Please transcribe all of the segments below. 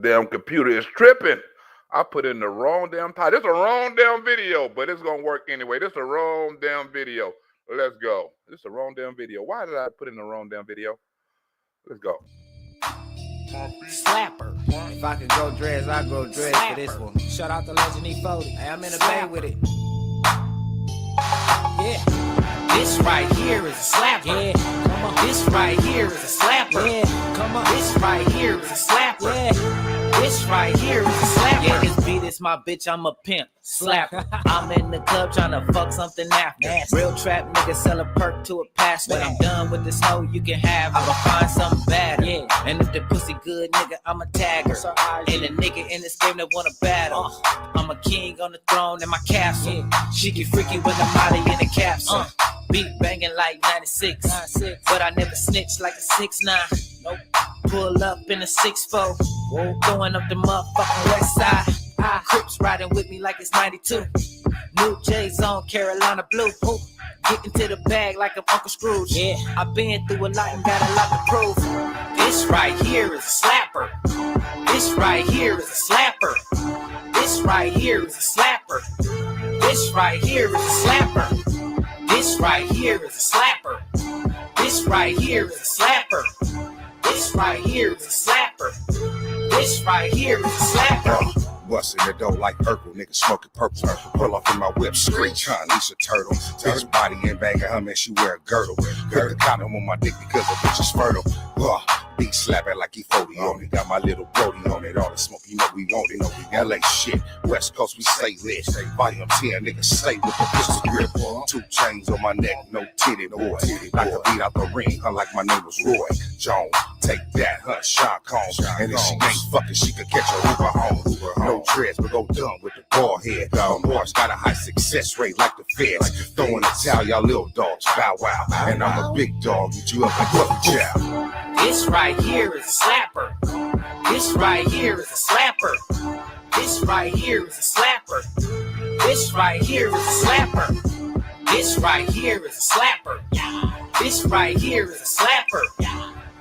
Damn computer is tripping. I put in the wrong damn title. This is a wrong damn video, but it's gonna work anyway. This is a wrong damn video. Let's go. This is a wrong damn video. Why did I put in the wrong damn video? Let's go. Slapper. If I could go dreads, I go dreads for this one. Shout out to Legend E40. Hey, I'm in the bay with it. Yeah. This right here is a slapper. Yeah. Come on. This right here is a slapper. Yeah. Come on. This right here is a slapper. Yeah. This right here is a slapper. Yeah, this beat is my bitch, I'm a pimp. Slapper. I'm in the club trying to fuck something after. Real trap nigga sell a perk to a pass. When I'm done with this hoe, you can have. I'ma find something better. Yeah. And if the pussy good, nigga, I'm a tagger. And a nigga in this game that wanna battle. I'm a king on the throne in my castle. She get freaky with the molly in the capsule. Beat banging like 96. But I never snitch like a 6'9". Nope. Pull up in a 6'4". Going up the motherfucking west side. Crips riding with me like it's 92. New J's on Carolina blue. Getting to the bag like I'm Uncle Scrooge. Yeah, I've been through a lot and got a lot to prove. This right here is a slapper. This right here is a slapper. This right here is a slapper. This right here is a slapper. This right here is a slapper. This right here is a slapper. This right here is a slapper. This right here is a slapper. Bustin' the dough like Urkel, nigga smoking purple. Pull off in my whip, screech, huh, Lisa Turtle. This body and banging her, man, she wear a girdle. Put the condom on my dick because the bitch is fertile. Beat slapping like he 40 on it. Got my little Brody on it. All the smoke, you know we want it. LA shit, West Coast, we stay lit. Volume 10, nigga, stay with the pistol grip. 2 chains on my neck, no titty boy. Like a beat out the ring, huh, like my name was Roy Jones. Take that, huh, Sean Combs. And if she ain't fucking, she could catch a Uber home. No dreads, but go dumb with the bald head. Lamar's got a high success rate like the feds. Throwing the towel, y'all little dogs, bow wow. And I'm a big dog, get you up like puppy chow. This right here is a slapper. This right here is a slapper. This right here is a slapper. This right here is a slapper. This right here is a slapper. This right here is a slapper.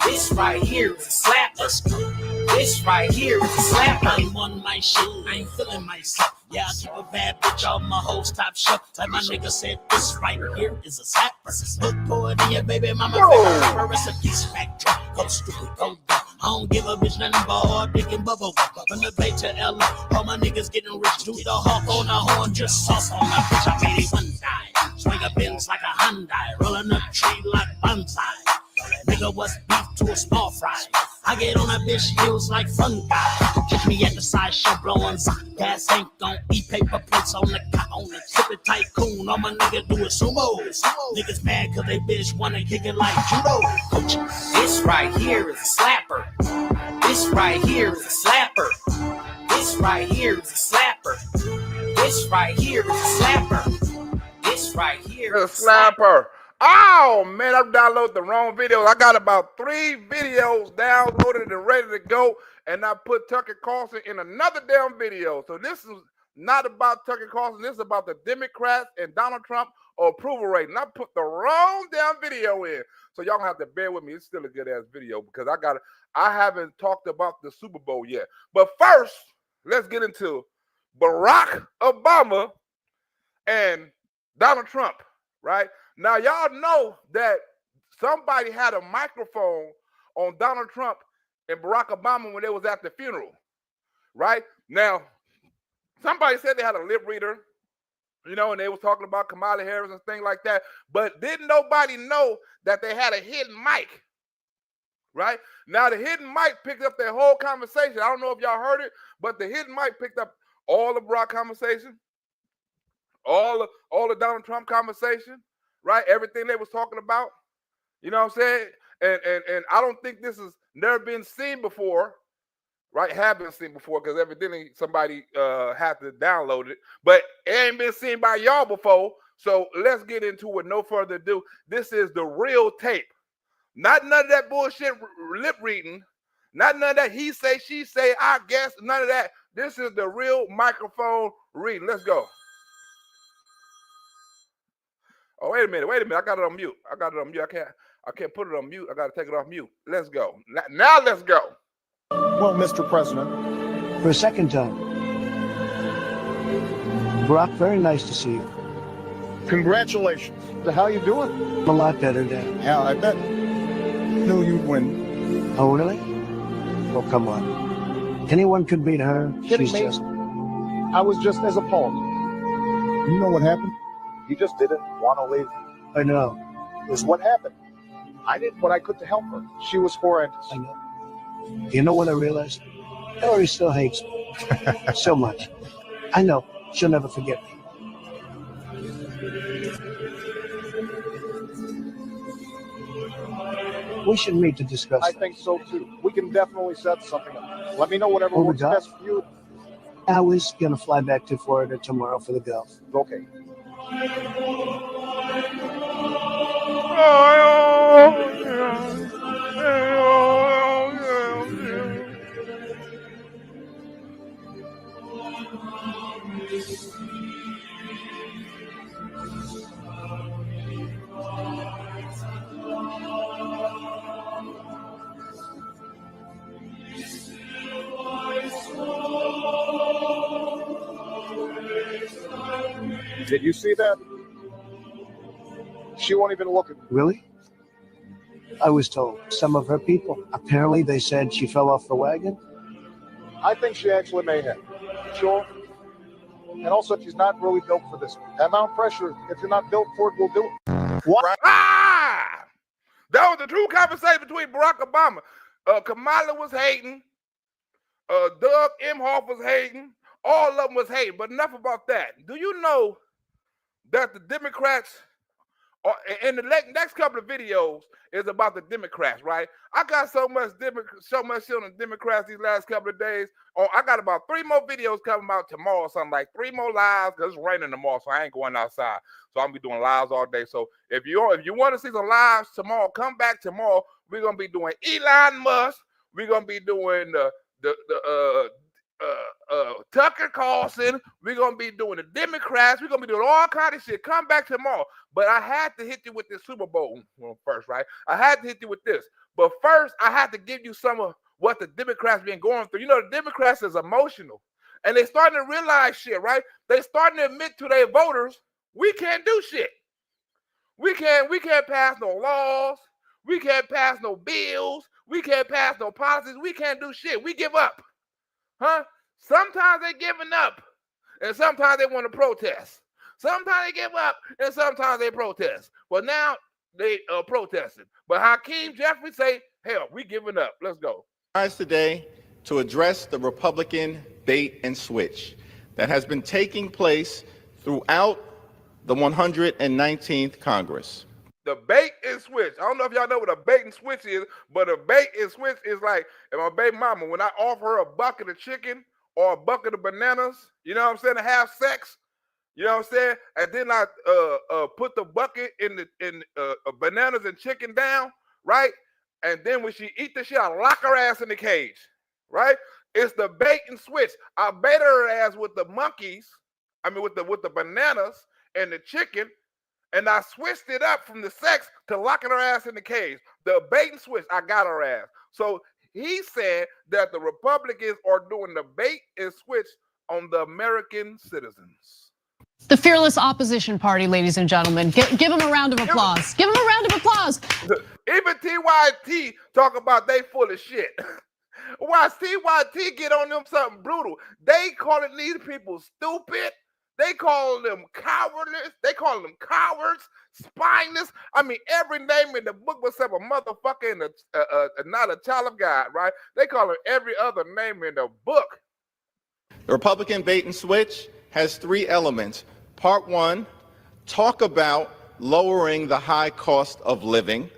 This right here is a slapper. This right here is a slapper. I'm on my shit, I ain't feeling myself. Yeah, I keep a bad bitch on my whole top shelf. Like my nigga said, this right here is a slapper. Look for it in your baby mama favorite recipe. Smack drop, go stupid, go down. I don't give a bitch nothing but hard dick and bubble. From the Bay to LA, all my niggas getting rich. Do the hawk on the horn, just sauce on my bitch. I made it one time. Swing a Benz like a Hyundai, rolling up tree like bonsai. Nigga, what's beef to a small fry? I get on that bitch heels like fungi. Catch me at the side show blowing gas ain't gon' eat paper plates on the tip it tycoon. All my nigga do is sumo. Niggas mad cause they bitch wanna kick it like judo. Coach. This right here is a slapper. This right here is a slapper. This right here is a slapper. This right here is a slapper. This right here is a slapper. Oh, man, I downloaded the wrong videos. I got about 3 videos downloaded and ready to go, and I put Tucker Carlson in another damn video. So this is not about Tucker Carlson. This is about the Democrats and Donald Trump approval rating. I put the wrong damn video in. So y'all gonna have to bear with me. It's still a good-ass video because I haven't talked about the Super Bowl yet. But first, let's get into Barack Obama and Donald Trump, right? Now, y'all know that somebody had a microphone on Donald Trump and Barack Obama when they was at the funeral, right? Now, somebody said they had a lip reader, you know, and they was talking about Kamala Harris and things like that, but didn't nobody know that they had a hidden mic, right? Now, the hidden mic picked up their whole conversation. I don't know if y'all heard it, but the hidden mic picked up all the Barack conversation, all the Donald Trump conversation, right? Everything they was talking about, you know what I'm saying? And I don't think this has never been seen before, right? Have been seen before because evidently somebody had to download it, but it ain't been seen by y'all before. So let's get into it. No further ado. This is the real tape. Not none of that bullshit lip reading. Not none of that he say, she say, I guess. None of that. This is the real microphone reading. Let's go. Oh, wait a minute. I got it on mute. I can't put it on mute. I got to take it off mute. Let's go. Now let's go. Well, Mr. President. For a second time. Barack, very nice to see you. Congratulations. So how you doing? A lot better, Dad. Yeah, I bet. Knew you'd win. Oh, really? Oh, come on. Anyone could beat her. Kidding She's me? just... I was just as appalled. You know what happened? You just didn't want to leave. I know. Is what happened. I did what I could to help her. She was horrendous. I know. You know what I realized? Hillary still hates me. So much. I know. She'll never forget me. We should meet to discuss I that. think so too. We can definitely set something up. Let me know whatever Oh, my works God. best for you. I was going to fly back to Florida tomorrow for the golf. Okay. Did you see that? She won't even look at me. Really? I was told some of her people. Apparently, they said she fell off the wagon. I think she actually may have. Sure. And also, she's not really built for this. That amount of pressure, if you're not built for it, will do it. What? Ah! That was the true conversation between Barack Obama. Kamala was hating. Doug Emhoff was hating. All of them was hating. But enough about that. Do you know that the Democrats, in the next couple of videos, is about the Democrats, right? I got so much shit on the Democrats these last couple of days. Oh, I got about 3 more videos coming out tomorrow, something like 3 more lives, because it's raining tomorrow, so I ain't going outside. So I'm gonna be doing lives all day. So if you want to see some lives tomorrow, come back tomorrow. We're gonna be doing Elon Musk. We're gonna be doing Tucker Carlson. We're gonna be doing the Democrats. We're gonna be doing all kind of shit. Come back tomorrow. But I had to hit you with this Super Bowl first, right? I had to hit you with this. But first, I had to give you some of what the Democrats been going through. You know, the Democrats is emotional. And they starting to realize shit, right? They starting to admit to their voters, we can't do shit. We can't pass no laws. We can't pass no bills. We can't pass no policies. We can't do shit. We give up. Huh? Sometimes they giving up, and sometimes they want to protest. Sometimes they give up, and sometimes they protest. Well, now they protesting. But Hakeem Jeffrey say, hell, we giving up. Let's go. Rise today to address the Republican bait and switch that has been taking place throughout the 119th Congress. The bait and switch. I don't know if y'all know what a bait and switch is, but a bait and switch is like, and my baby mama, when I offer her a bucket of chicken or a bucket of bananas, you know what I'm saying, to have sex, you know what I'm saying, and then I put the bucket in bananas and chicken down, right? And then when she eat the shit, I lock her ass in the cage, right? It's the bait and switch. I bait her ass with the monkeys, with the bananas and the chicken, and I switched it up from the sex to locking her ass in the cage. The bait and switch, I got her ass. So he said that the Republicans are doing the bait and switch on the American citizens. The fearless opposition party, ladies and gentlemen. Give them a round of applause. Give them a round of applause. Even TYT talk about they full of shit. Watch TYT get on them something brutal. They calling these people stupid. They call them cowardless. They call them cowards, spineless. Every name in the book except a motherfucker and not a child of God, right? They call them every other name in the book. The Republican bait and switch has 3 elements. Part 1, talk about lowering the high cost of living,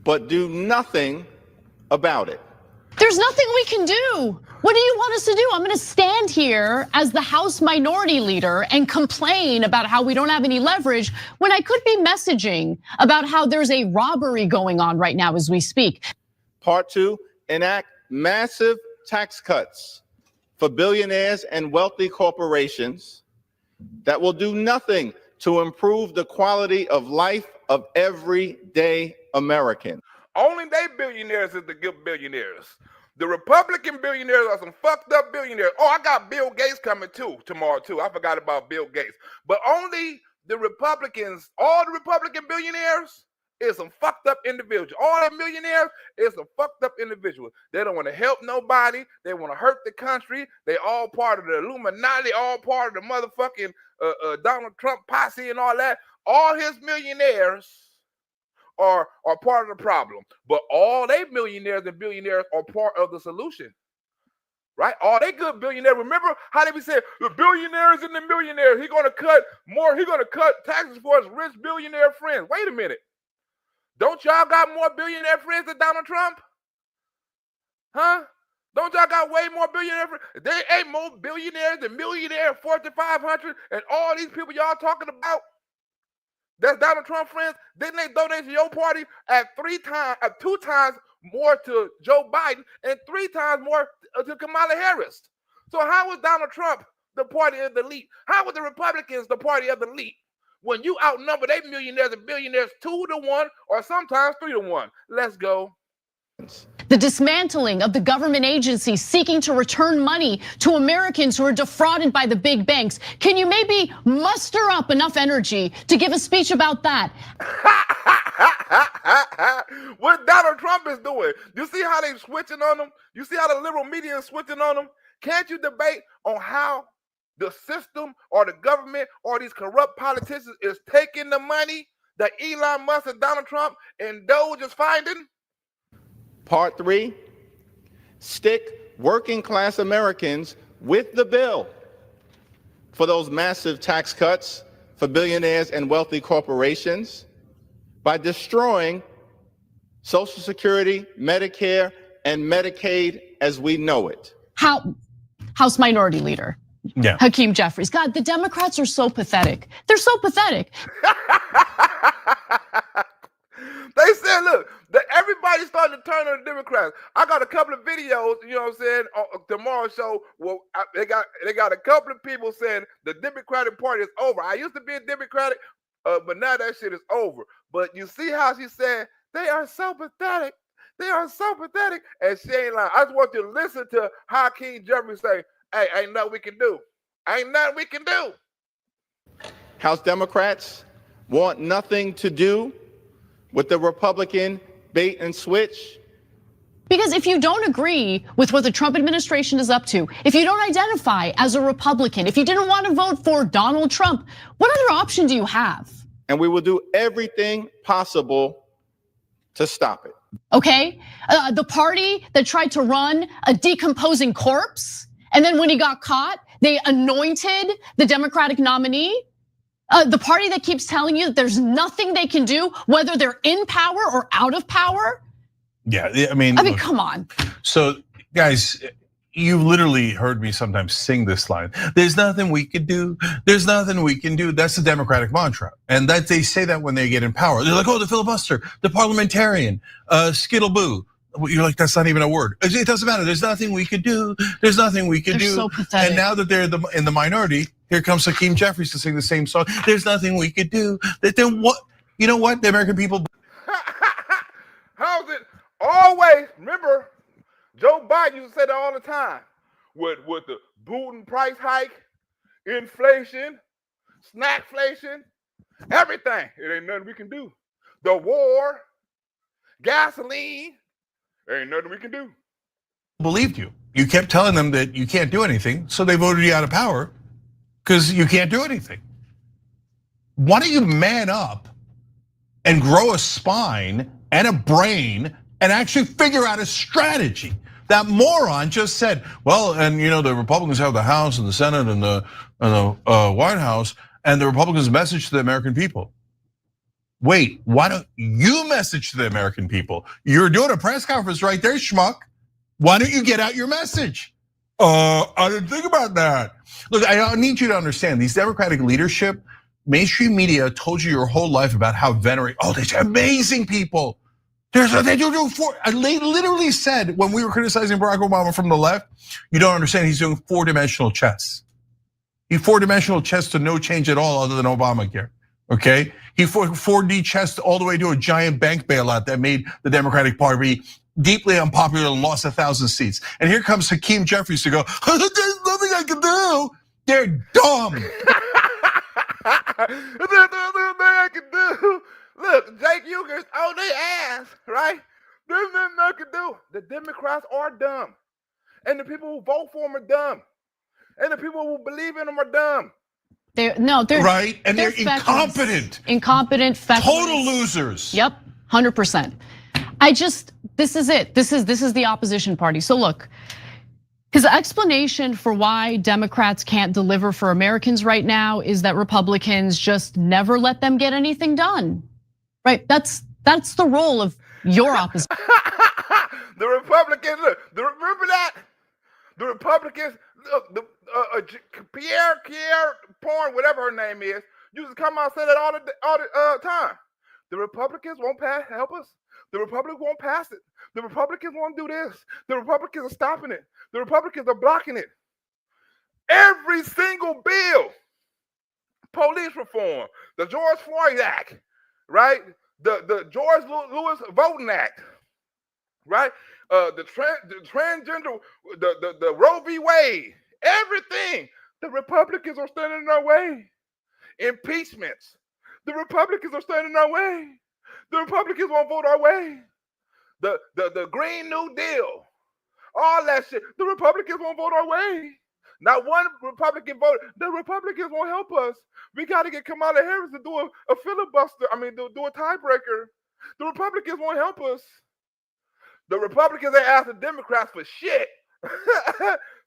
but do nothing about it. There's nothing we can do. What do you want us to do? I'm gonna stand here as the House minority leader and complain about how we don't have any leverage when I could be messaging about how there's a robbery going on right now as we speak. Part 2, enact massive tax cuts for billionaires and wealthy corporations that will do nothing to improve the quality of life of everyday American. Only they billionaires is the good billionaires. The Republican billionaires are some fucked up billionaires. Oh, I got Bill Gates coming tomorrow too. I forgot about Bill Gates. But only the Republicans, all the Republican billionaires is some fucked up individuals. All the millionaires is some fucked up individuals. They don't want to help nobody. They want to hurt the country. They all part of the Illuminati, all part of the motherfucking Donald Trump posse and all that. All his millionaires are part of the problem, but all they millionaires and billionaires are part of the solution, right? All they good billionaires. Remember how they be saying the billionaires and the millionaires? He's gonna cut more. He's gonna cut taxes for his rich billionaire friends. Wait a minute, don't y'all got more billionaire friends than Donald Trump? Huh? Don't y'all got way more billionaire friends? There ain't more billionaires than millionaires, Fortune 500, and all these people y'all talking about. That's Donald Trump friends. Didn't they donate to your party at 2 times more to Joe Biden and 3 times more to Kamala Harris? So how was Donald Trump the party of the elite? How were the Republicans the party of the elite? When you outnumber they millionaires and billionaires 2 to 1 or sometimes 3 to 1. Let's go. The dismantling of the government agencies seeking to return money to Americans who are defrauded by the big banks. Can you maybe muster up enough energy to give a speech about that? What Donald Trump is doing. You see how they're switching on them? You see how the liberal media is switching on them? Can't you debate on how the system or the government or these corrupt politicians is taking the money that Elon Musk and Donald Trump and Doge is finding? Part 3, stick working class Americans with the bill for those massive tax cuts for billionaires and wealthy corporations by destroying Social Security, Medicare, and Medicaid as we know it. House Minority Leader Hakeem Jeffries. God, the Democrats are so pathetic. They're so pathetic. They said, look, everybody's starting to turn on the Democrats. I got a couple of videos, you know what I'm saying, on tomorrow's show. Well, they got a couple of people saying the Democratic Party is over. I used to be a Democratic, but now that shit is over. But you see how she said, they are so pathetic. They are so pathetic. And she ain't lying. I just want you to listen to Hakeem Jeffries say, hey, ain't nothing we can do. Ain't nothing we can do. House Democrats want nothing to do with the Republican bait and switch? Because if you don't agree with what the Trump administration is up to, if you don't identify as a Republican, if you didn't want to vote for Donald Trump, what other option do you have? And we will do everything possible to stop it. Okay, the party that tried to run a decomposing corpse, and then when he got caught, they anointed the Democratic nominee. The party that keeps telling you that there's nothing they can do, whether they're in power or out of power. Yeah, I mean, look, come on. So, guys, you literally heard me sometimes sing this line. There's nothing we can do. There's nothing we can do. That's the Democratic mantra, and that they say that when they get in power. They're like, oh, the filibuster, the parliamentarian, skittle-boo. You're like, that's not even a word. It doesn't matter. There's nothing we could do. There's nothing we can do. So pathetic. And now that they're in the minority, here comes Hakeem Jeffries to sing the same song. There's nothing we could do. Then what? You know what? The American people. How's it always? Remember, Joe Biden used to say that all the time. With the booting price hike, inflation, snackflation, everything. It ain't nothing we can do. The war, gasoline. Ain't nothing we can do. Believed you. You kept telling them that you can't do anything, so they voted you out of power because you can't do anything. Why don't you man up and grow a spine and a brain and actually figure out a strategy? That moron just said, well, and you know, the Republicans have the House and the Senate and the White House, and the Republicans message to the American people. Wait, why don't you message to the American people? You're doing a press conference right there, schmuck. Why don't you get out your message? I didn't think about that. Look, I need you to understand, these Democratic leadership, mainstream media told you your whole life about how venerate, oh, they're amazing people. They literally said when we were criticizing Barack Obama from the left, you don't understand, he's doing 4-dimensional chess. He 4-dimensional chess to no change at all other than Obamacare. Okay, he 4D chess all the way to a giant bank bailout that made the Democratic Party deeply unpopular and lost 1,000 seats. And here comes Hakeem Jeffries to go, there's nothing I can do. They're dumb. There's nothing I can do. Look, Jake Euchre's on their ass, right? There's nothing I can do. The Democrats are dumb. And the people who vote for them are dumb. And the people who believe in them are dumb. They're right, and they're feckless. incompetent, feckless. total losers. Yep, 100%. This is it. This is the opposition party. So look, his explanation for why Democrats can't deliver for Americans right now is that Republicans just never let them get anything done. Right? That's the role of your opposition. The Republicans, look, remember that? The Republicans, look, Pierre Porn, whatever her name is, used to come out and say that all the time. The Republicans won't help us. The Republicans won't pass it. The Republicans won't do this. The Republicans are stopping it. The Republicans are blocking it. Every single bill, police reform, the George Floyd Act, right? The George Lewis Voting Act, right? The transgender, the Roe v. Wade, everything. The Republicans are standing in our way. Impeachments. The Republicans are standing in our way. The Republicans won't vote our way. The Green New Deal, all that shit. The Republicans won't vote our way. Not one Republican voted. The Republicans won't help us. We got to get Kamala Harris to do a filibuster. Do a tiebreaker. The Republicans won't help us. The Republicans ain't asked the Democrats for shit.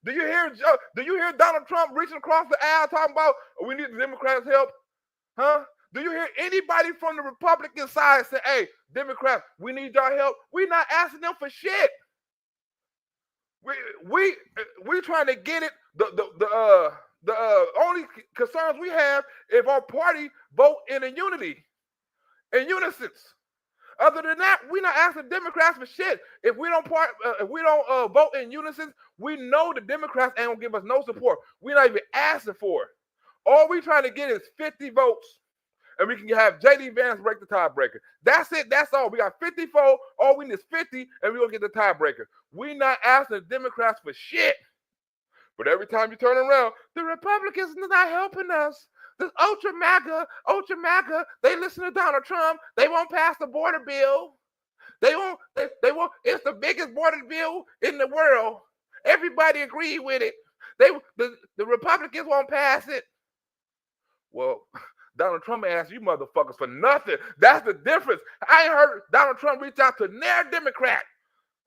Do you hear Donald Trump reaching across the aisle talking about we need the Democrats' help? Huh? Do you hear anybody from the Republican side say, hey, Democrats, we need your help? We're not asking them for shit. We trying to get it. The only concerns we have if our party vote in unison. Other than that, we're not asking Democrats for shit. If we don't vote in unison, we know the Democrats ain't gonna give us no support. We're not even asking for it. All we trying to get is 50 votes, and we can have JD Vance break the tiebreaker. That's it. That's all. We got 54. All we need is 50, and we're gonna get the tiebreaker. We're not asking the Democrats for shit. But every time you turn around, the Republicans are not helping us. This ultra MAGA, they listen to Donald Trump. They won't pass the border bill. They won't. It's the biggest border bill in the world. Everybody agreed with it. The Republicans won't pass it. Well, Donald Trump asked you motherfuckers for nothing. That's the difference. I ain't heard Donald Trump reach out to near Democrat.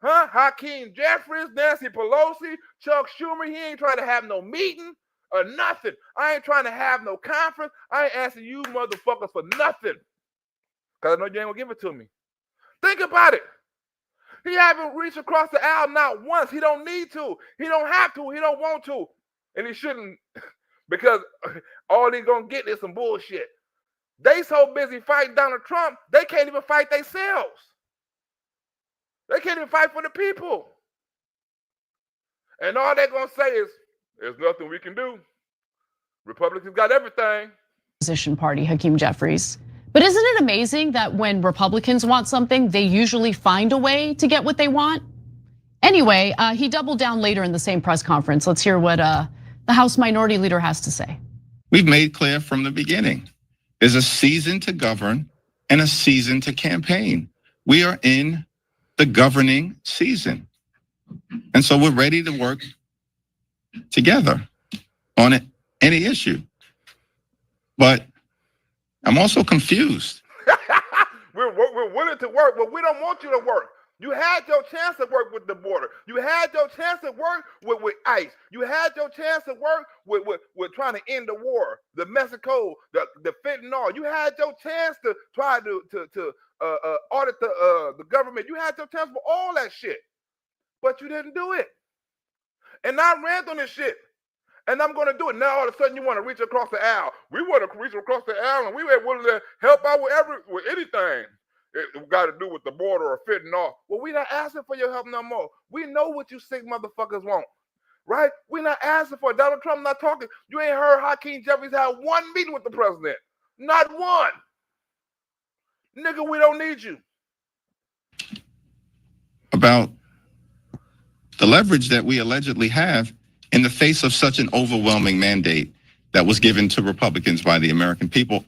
Huh? Hakeem Jeffries, Nancy Pelosi, Chuck Schumer. He ain't trying to have no meeting or nothing. I ain't trying to have no conference. I ain't asking you motherfuckers for nothing. Because I know you ain't going to give it to me. Think about it. He haven't reached across the aisle not once. He don't need to. He don't have to. He don't want to. And he shouldn't, because all he's going to get is some bullshit. They so busy fighting Donald Trump, they can't even fight themselves. They can't even fight for the people. And all they're going to say is, there's nothing we can do. Republicans got everything. Opposition party, Hakeem Jeffries. But isn't it amazing that when Republicans want something, they usually find a way to get what they want? Anyway, he doubled down later in the same press conference. Let's hear what the House Minority Leader has to say. We've made clear from the beginning, there's a season to govern and a season to campaign. We are in the governing season. And so we're ready to work together on any issue. But I'm also confused. We're willing to work, but we don't want you to work. You had your chance to work with the border. You had your chance to work with ICE. You had your chance to work with trying to end the war, the Mexico, the fentanyl. You had your chance to try to audit the government. You had your chance for all that shit, but you didn't do it. And I ran on this shit, and I'm going to do it. Now all of a sudden you want to reach across the aisle. We want to reach across the aisle, and we were willing to help out with anything. It got to do with the border or fentanyl. Well, we're not asking for your help no more. We know what you sick motherfuckers want, right? We're not asking for it. Donald Trump not talking. You ain't heard Hakeem Jeffries have one meeting with the president. Not one. Nigga, we don't need you. about the leverage that we allegedly have in the face of such an overwhelming mandate that was given to Republicans by the American people.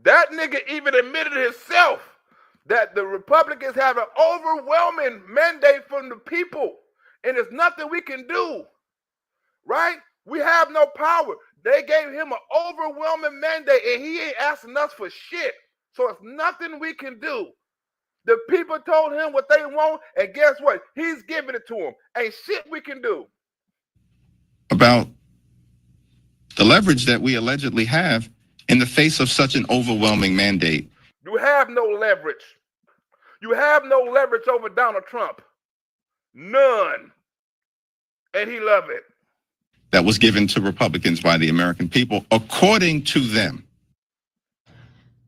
That nigga even admitted himself that the Republicans have an overwhelming mandate from the people, and there's nothing we can do, right? We have no power. They gave him an overwhelming mandate, and he ain't asking us for shit. So it's nothing we can do. The people told him what they want, and guess what? He's giving it to them. Ain't shit we can do. About the leverage that we allegedly have in the face of such an overwhelming mandate. You have no leverage. You have no leverage over Donald Trump. None. And he loved it. That was given to Republicans by the American people, according to them.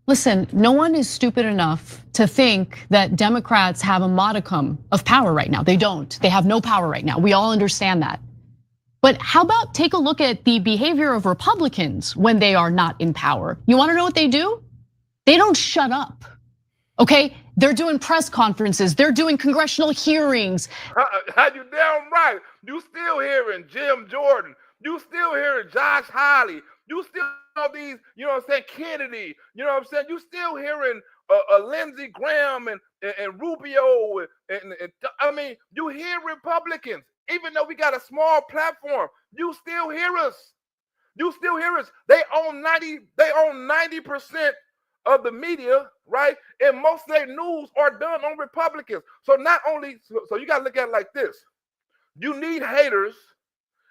Listen, no one is stupid enough to think that Democrats have a modicum of power right now. They don't. They have no power right now. We all understand that. But how about take a look at the behavior of Republicans when they are not in power? You wanna know what they do? They don't shut up, okay? They're doing press conferences, they're doing congressional hearings. You damn right. You still hearing Jim Jordan. You still hearing Josh Hawley. You still know these, you know what I'm saying, Kennedy. You know what I'm saying? You still hearing Lindsey Graham and Rubio. And I mean, you hear Republicans. Even though we got a small platform, you still hear us. You still hear us. They own 90% of the media, right? And most of their news are done on Republicans. So not only, so you gotta look at it like this. You need haters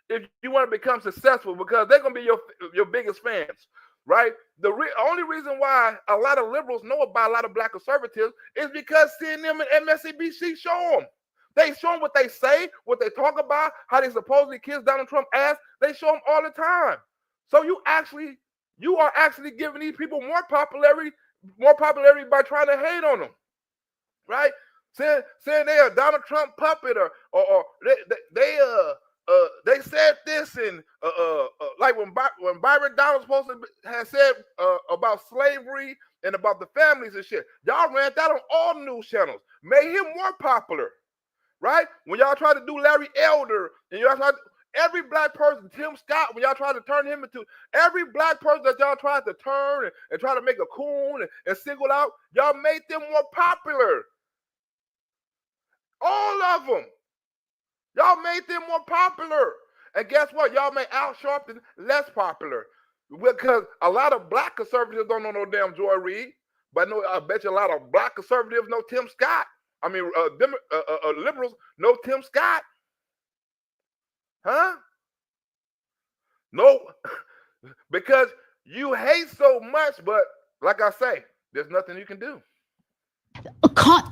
if you want to become successful, because they're gonna be your biggest fans, right? The only reason why a lot of liberals know about a lot of black conservatives is because CNN and MSNBC show them. They show them what they say, what they talk about, how they supposedly kiss Donald Trump ass. They show them all the time. So you are actually giving these people more popularity by trying to hate on them, right? Saying they are Donald Trump puppet, or they said this, and like when Byron Donald had said about slavery and about the families and shit, y'all ran that on all news channels, made him more popular. Right? When y'all try to do Larry Elder, and y'all try to, every black person, Tim Scott, when y'all try to turn him into, every black person that y'all tried to turn and try to make a coon and single out, y'all made them more popular. All of them. Y'all made them more popular. And guess what? Y'all made Al Sharpton less popular. Because a lot of black conservatives don't know no damn Joy Reid, but I bet you a lot of black conservatives know Tim Scott. I mean, liberals know Tim Scott. Huh? No, because you hate so much, but like I say, there's nothing you can do.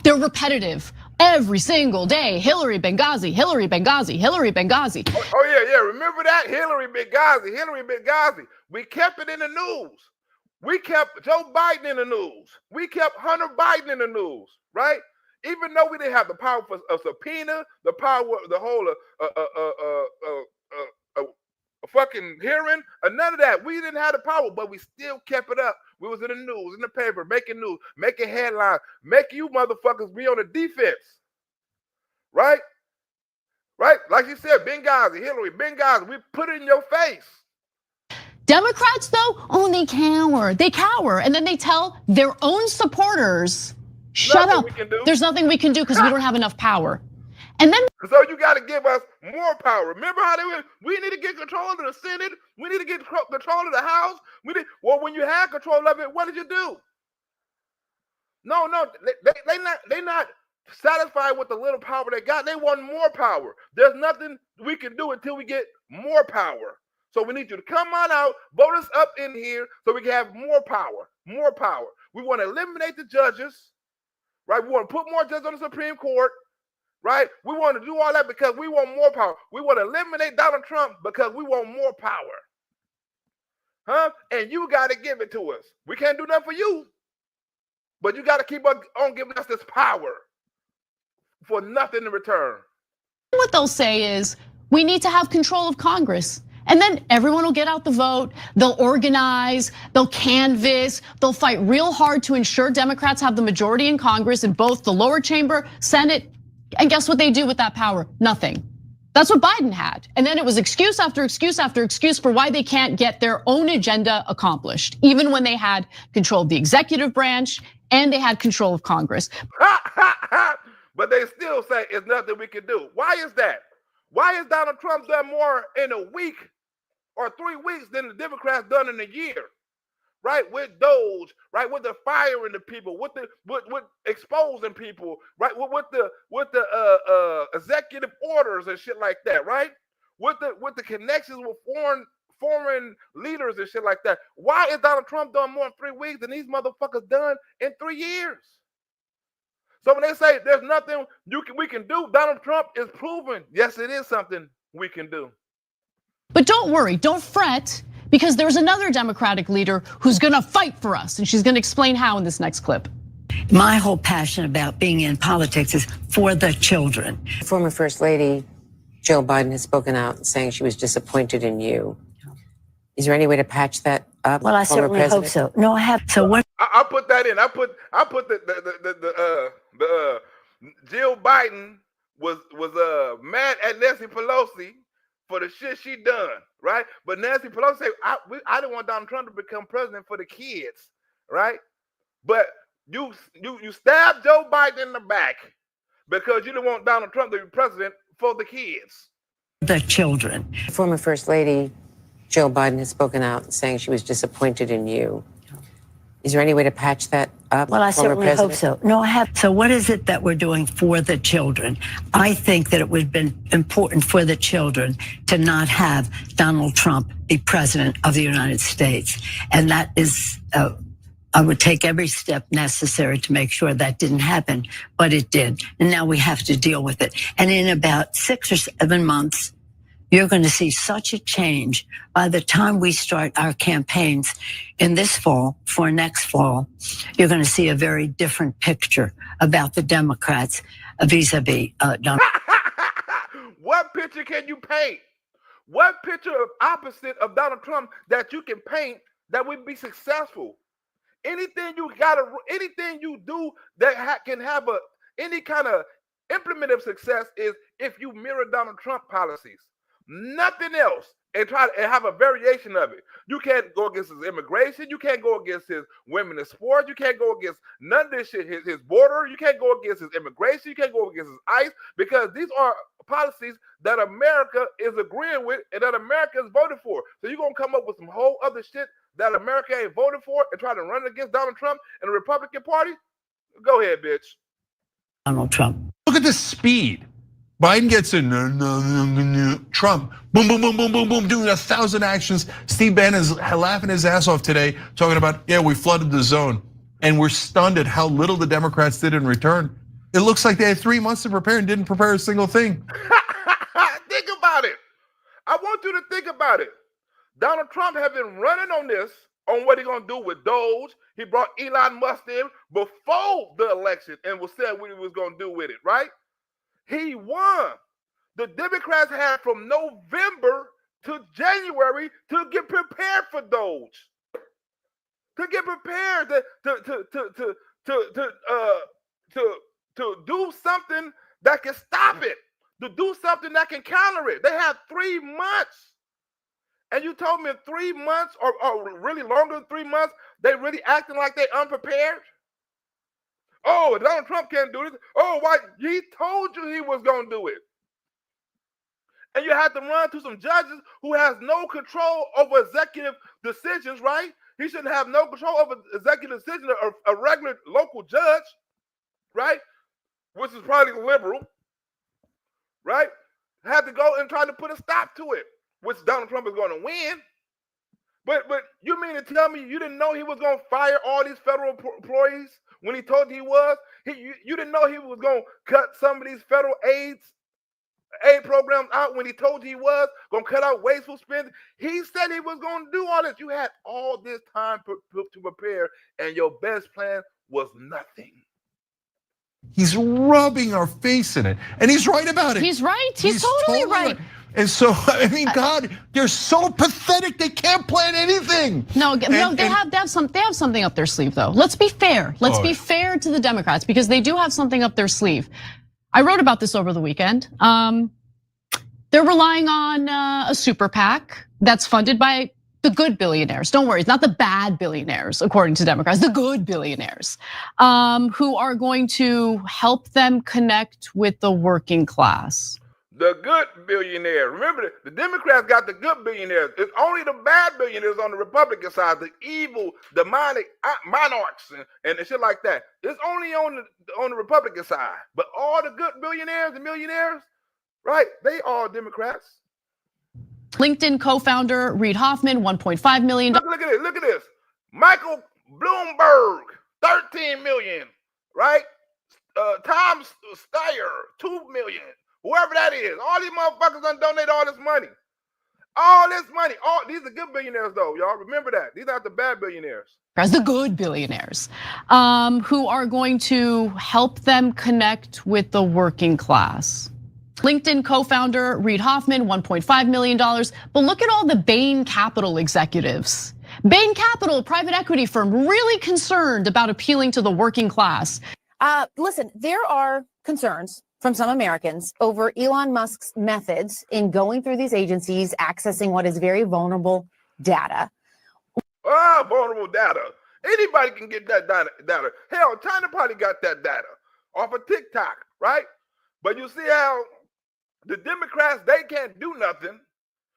They're repetitive every single day. Hillary Benghazi, Hillary Benghazi, Hillary Benghazi. Oh yeah. Remember that? Hillary Benghazi. We kept it in the news. We kept Joe Biden in the news. We kept Hunter Biden in the news, right? Even though we didn't have the power for a subpoena, the power, the whole fucking hearing, none of that. We didn't have the power, but we still kept it up. We was in the news, in the paper, making news, making headlines, making you motherfuckers be on the defense, right? Right? Like you said, Benghazi, Hillary, Benghazi, we put it in your face. Democrats, though, oh, they cower. They cower, and then they tell their own supporters, shut up. There's nothing we can do because we don't have enough power. And then, so you got to give us more power. Remember how they were? We need to get control of the Senate. We need to get control of the House. Well, when you had control of it, what did you do? No, they not satisfied with the little power they got. They want more power. There's nothing we can do until we get more power. So we need you to come on out, vote us up in here so we can have more power, more power. We want to eliminate the judges, right? We want to put more judges on the Supreme Court, right? We want to do all that because we want more power. We want to eliminate Donald Trump because we want more power. Huh? And you got to give it to us. We can't do nothing for you, but you got to keep on giving us this power for nothing in return. What they'll say is, we need to have control of Congress. And then everyone will get out the vote, they'll organize, they'll canvass, they'll fight real hard to ensure Democrats have the majority in Congress in both the lower chamber, Senate, and guess what they do with that power? Nothing. That's what Biden had. And then it was excuse after excuse after excuse for why they can't get their own agenda accomplished, even when they had control of the executive branch and they had control of Congress. But they still say it's nothing we can do. Why is that? Why has Donald Trump done more in a week or 3 weeks than the Democrats done in a year? Right, with Doge, right, with the firing the people, with exposing people, right, with the executive orders and shit like that, right, with the connections with foreign leaders and shit like that. Why is Donald Trump done more in 3 weeks than these motherfuckers done in 3 years? So when they say there's nothing we can do, Donald Trump is proving yes, it is something we can do. But don't worry, don't fret. Because there's another Democratic leader who's gonna fight for us, and she's gonna explain how in this next clip. My whole passion about being in politics is for the children. Former First Lady Jill Biden has spoken out saying she was disappointed in you. Is there any way to patch that up? Well, I certainly hope so. No, I have. So what? I put that in. I put the Jill Biden was mad at Nancy Pelosi for the shit she done, right? But Nancy Pelosi said, I didn't want Donald Trump to become president for the kids, right? But you stabbed Joe Biden in the back because you didn't want Donald Trump to be president for the kids. The children. Former First Lady Jill Biden has spoken out saying she was disappointed in you. Is there any way to patch that up? Well, I certainly hope so. No, I have. So what is it that we're doing for the children? I think that it would have been important for the children to not have Donald Trump be president of the United States. And that is, I would take every step necessary to make sure that didn't happen, but it did. And now we have to deal with it. And in about 6 or 7 months, you're going to see such a change. By the time we start our campaigns in this fall, for next fall, you're going to see a very different picture about the Democrats vis-a-vis Donald. What picture can you paint? What picture of opposite of Donald Trump that you can paint that would be successful? Anything you do that can have any kind of implemented success is if you mirror Donald Trump policies. Nothing else, and try to have a variation of it. You can't go against his immigration. You can't go against his women in sports. You can't go against none of this shit. His border. You can't go against his immigration. You can't go against his ICE, because these are policies that America is agreeing with and that America is voting for. So you're gonna come up with some whole other shit that America ain't voting for and try to run against Donald Trump and the Republican Party? Go ahead, bitch. Donald Trump. Look at the speed. Biden gets in, Trump, boom, boom, boom, boom, boom, boom, doing 1,000 actions. Steve Bannon is laughing his ass off today, talking about, yeah, we flooded the zone. And we're stunned at how little the Democrats did in return. It looks like they had 3 months to prepare and didn't prepare a single thing. Think about it. I want you to think about it. Donald Trump has been running on this, on what he's gonna do with Doge. He brought Elon Musk in before the election and was said what he was gonna do with it, right? He won. The Democrats had from November to January to get prepared for Doge, to get prepared to do something that can stop it, to do something that can counter it. They had 3 months, and you told me in 3 months, or really longer than 3 months, they really acting like they unprepared. Oh, Donald Trump can't do this. Oh, why? He told you he was going to do it. And you had to run to some judges who has no control over executive decisions, right? He shouldn't have no control over executive decisions, a regular local judge, right? Which is probably liberal, right? Had to go and try to put a stop to it, which Donald Trump is going to win. But you mean to tell me you didn't know he was going to fire all these federal employees when he told you he was? You didn't know he was going to cut some of these federal aid programs out when he told you he was going to cut out wasteful spending? He said he was going to do all this. You had all this time to prepare, and your best plan was nothing. He's rubbing our face in it, and he's right about it. He's right. He's totally right. And so, I mean, God, they're so pathetic. They can't plan anything. No, they have something up their sleeve, though. Let's be fair. Let's be fair to the Democrats, because they do have something up their sleeve. I wrote about this over the weekend. They're relying on a super PAC that's funded by the good billionaires. Don't worry, it's not the bad billionaires, according to Democrats, the good billionaires, who are going to help them connect with the working class. The good billionaires. Remember, the Democrats got the good billionaires. It's only the bad billionaires on the Republican side, the evil, demonic monarchs and shit like that. It's only on the Republican side. But all the good billionaires and millionaires, right? They all Democrats. LinkedIn co-founder Reid Hoffman, $1.5 million. Look at this. Look at this. Michael Bloomberg, 13 million, right? Tom Steyer, 2 million. Whoever that is, all these motherfuckers done donate all this money. All this money. These are good billionaires, though, y'all. Remember that. These aren't the bad billionaires. As the good billionaires, who are going to help them connect with the working class. LinkedIn co-founder Reid Hoffman, $1.5 million. But look at all the Bain Capital executives. Bain Capital, private equity firm, really concerned about appealing to the working class. Listen, there are concerns from some Americans over Elon Musk's methods in going through these agencies, accessing what is very vulnerable data. Vulnerable data. Anybody can get that data. Hell, China probably got that data off of TikTok, right? But you see how the Democrats, they can't do nothing,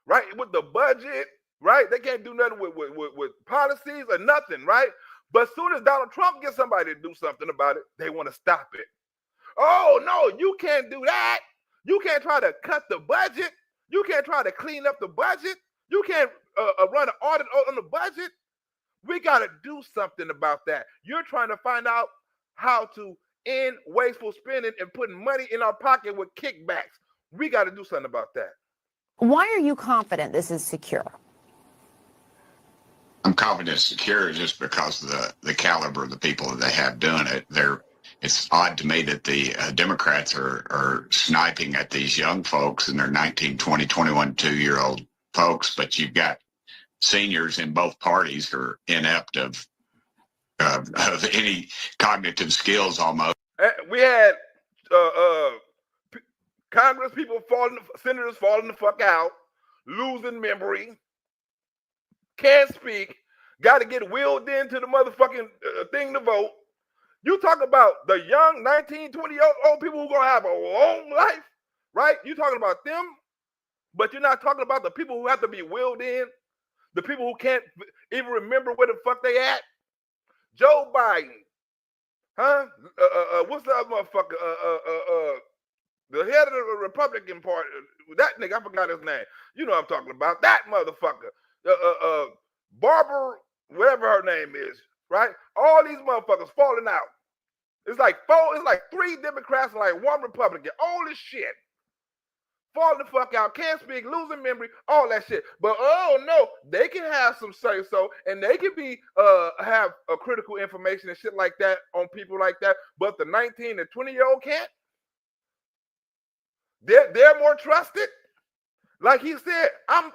right? With the budget, right? They can't do nothing with policies or nothing, right? But as soon as Donald Trump gets somebody to do something about it, they want to stop it. Oh, no, you can't do that. You can't try to cut the budget. You can't try to clean up the budget. You can't run an audit on the budget. We got to do something about that. You're trying to find out how to end wasteful spending and putting money in our pocket with kickbacks. We got to do something about that. Why are you confident this is secure? I'm confident it's secure just because of the caliber of the people that they have doing it. It's odd to me that the Democrats are sniping at these young folks, and they're 19, 20, 21, 2-year-old folks, but you've got seniors in both parties who are inept of any cognitive skills almost. We had Congress people senators falling the fuck out, losing memory, can't speak, got to get wheeled into the motherfucking thing to vote. You talk about the young 19, 20-year-old people who are going to have a long life, right? You talking about them, but you're not talking about the people who have to be wheeled in, the people who can't even remember where the fuck they at. Joe Biden, huh? What's the other motherfucker? The head of the Republican Party, that nigga, I forgot his name. You know what I'm talking about. That motherfucker. Barbara, whatever her name is, right? All these motherfuckers falling out. It's like 3 Democrats and like 1 Republican. All this shit. Falling the fuck out, can't speak, losing memory, all that shit. But oh no, they can have some say so, and they can be have a critical information and shit like that on people like that. But the 19 and 20-year-old can't. They're more trusted. Like he said, I'm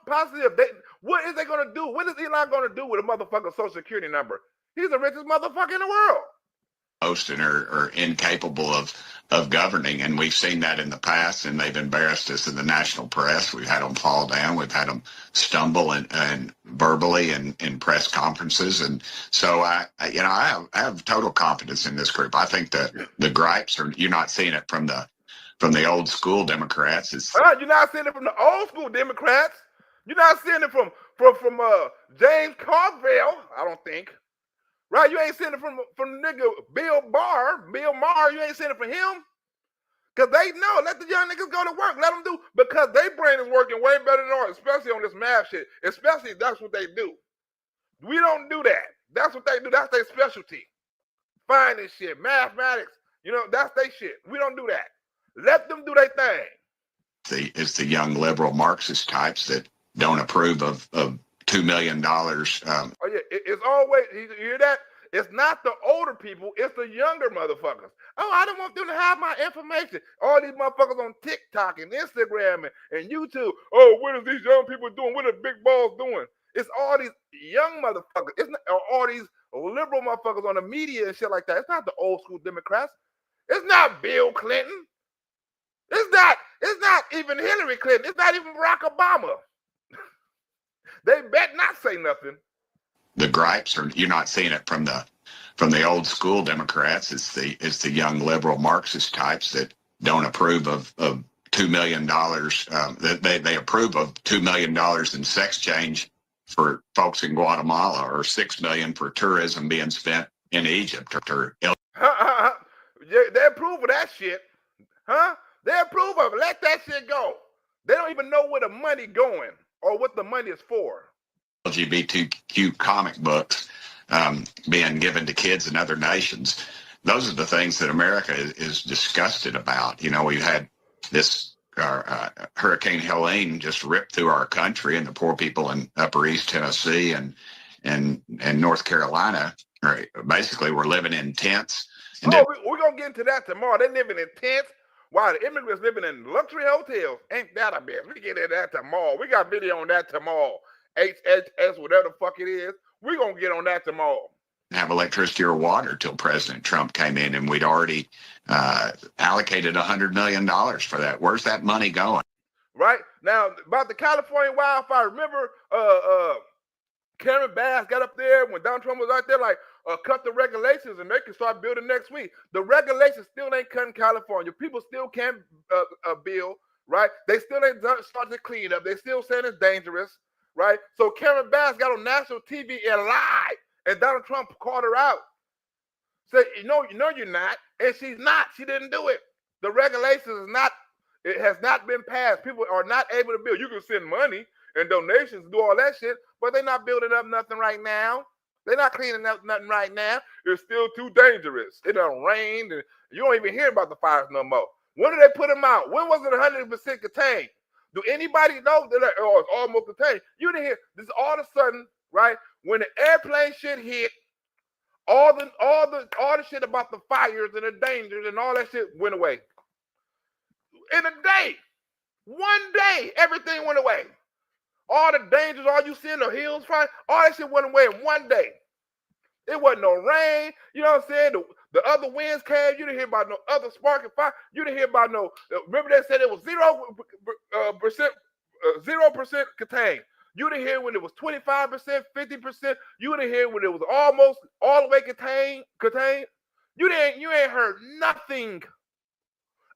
positive. What is they gonna do? What is Elon gonna do with a motherfucking social security number? He's the richest motherfucker in the world. Most and are incapable of governing, and we've seen that in the past, and they've embarrassed us in the national press. We've had them fall down. We've had them stumble and verbally in press conferences, and so I have total confidence in this group. I think that the gripes are, you're not seeing it from the old school Democrats. You're not seeing it from the old school Democrats. You're not seeing it from James Carville, I don't think. Right? You ain't seeing it from the nigga Bill Maher. You ain't seeing it from him. Because they know, let the young niggas go to work. Let them do, because they brain is working way better than ours, especially on this math shit. Especially that's what they do. We don't do that. That's what they do. That's their specialty. Finding shit, mathematics. You know, that's their shit. We don't do that. Let them do their thing. It's the young liberal Marxist types that don't approve of $2 million. Oh yeah, it's always, you hear that? It's not the older people, it's the younger motherfuckers. Oh, I don't want them to have my information. All these motherfuckers on TikTok and Instagram and YouTube. Oh, what are these young people doing? What are big balls doing? It's all these young motherfuckers. It's not all these liberal motherfuckers on the media and shit like that. It's not the old school Democrats. It's not Bill Clinton. It's not even Hillary Clinton. It's not even Barack Obama. They bet not say nothing. The gripes are, you're not seeing it from the old school Democrats. It's the young liberal Marxist types that don't approve of $2 million. They approve of $2 million in sex change for folks in Guatemala, or $6 million for tourism being spent in Egypt. They approve of that shit, huh? They approve of it. Let that shit go. They don't even know where the money going or what the money is for. LGBTQ comic books being given to kids in other nations. Those are the things that America is disgusted about. You know, we've had this Hurricane Helene just ripped through our country, and the poor people in Upper East Tennessee and North Carolina basically were living in tents. And we're going to get into that tomorrow. They're living in tents while the immigrants living in luxury hotels. Ain't that a bitch? We get into that tomorrow. We got video on that tomorrow. HHS, whatever the fuck it is. We're going to get on that tomorrow. Have electricity or water till President Trump came in, and we'd already allocated $100 million for that. Where's that money going? Right now, about the California wildfire, remember Karen Bass got up there when Donald Trump was out there like, cut the regulations and they can start building next week. The regulations still ain't cut in California. People still can't build, right? They still ain't starting to clean up. They still saying it's dangerous, right? So Karen Bass got on national TV and lied. And Donald Trump called her out. Said, no, you're not. And she's not. She didn't do it. The regulations it has not been passed. People are not able to build. You can send money and donations, do all that shit, but they're not building up nothing right now. They're not cleaning up nothing right now. It's still too dangerous. It done rained, and you don't even hear about the fires no more. When did they put them out? When was it 100% contained? Do anybody know that it's almost contained? You didn't hear this all of a sudden, right? When the airplane shit hit, all the shit about the fires and the dangers and all that shit went away. In a day, one day, everything went away. All the dangers, all you see in the hills, fire, all that shit went away in one day. It wasn't no rain, you know what I'm saying? The other winds came. You didn't hear about no other sparking fire. You didn't hear about no. Remember they said it was 0% contained. You didn't hear when it was 25%, 50%. You didn't hear when it was almost all the way contained. You ain't heard nothing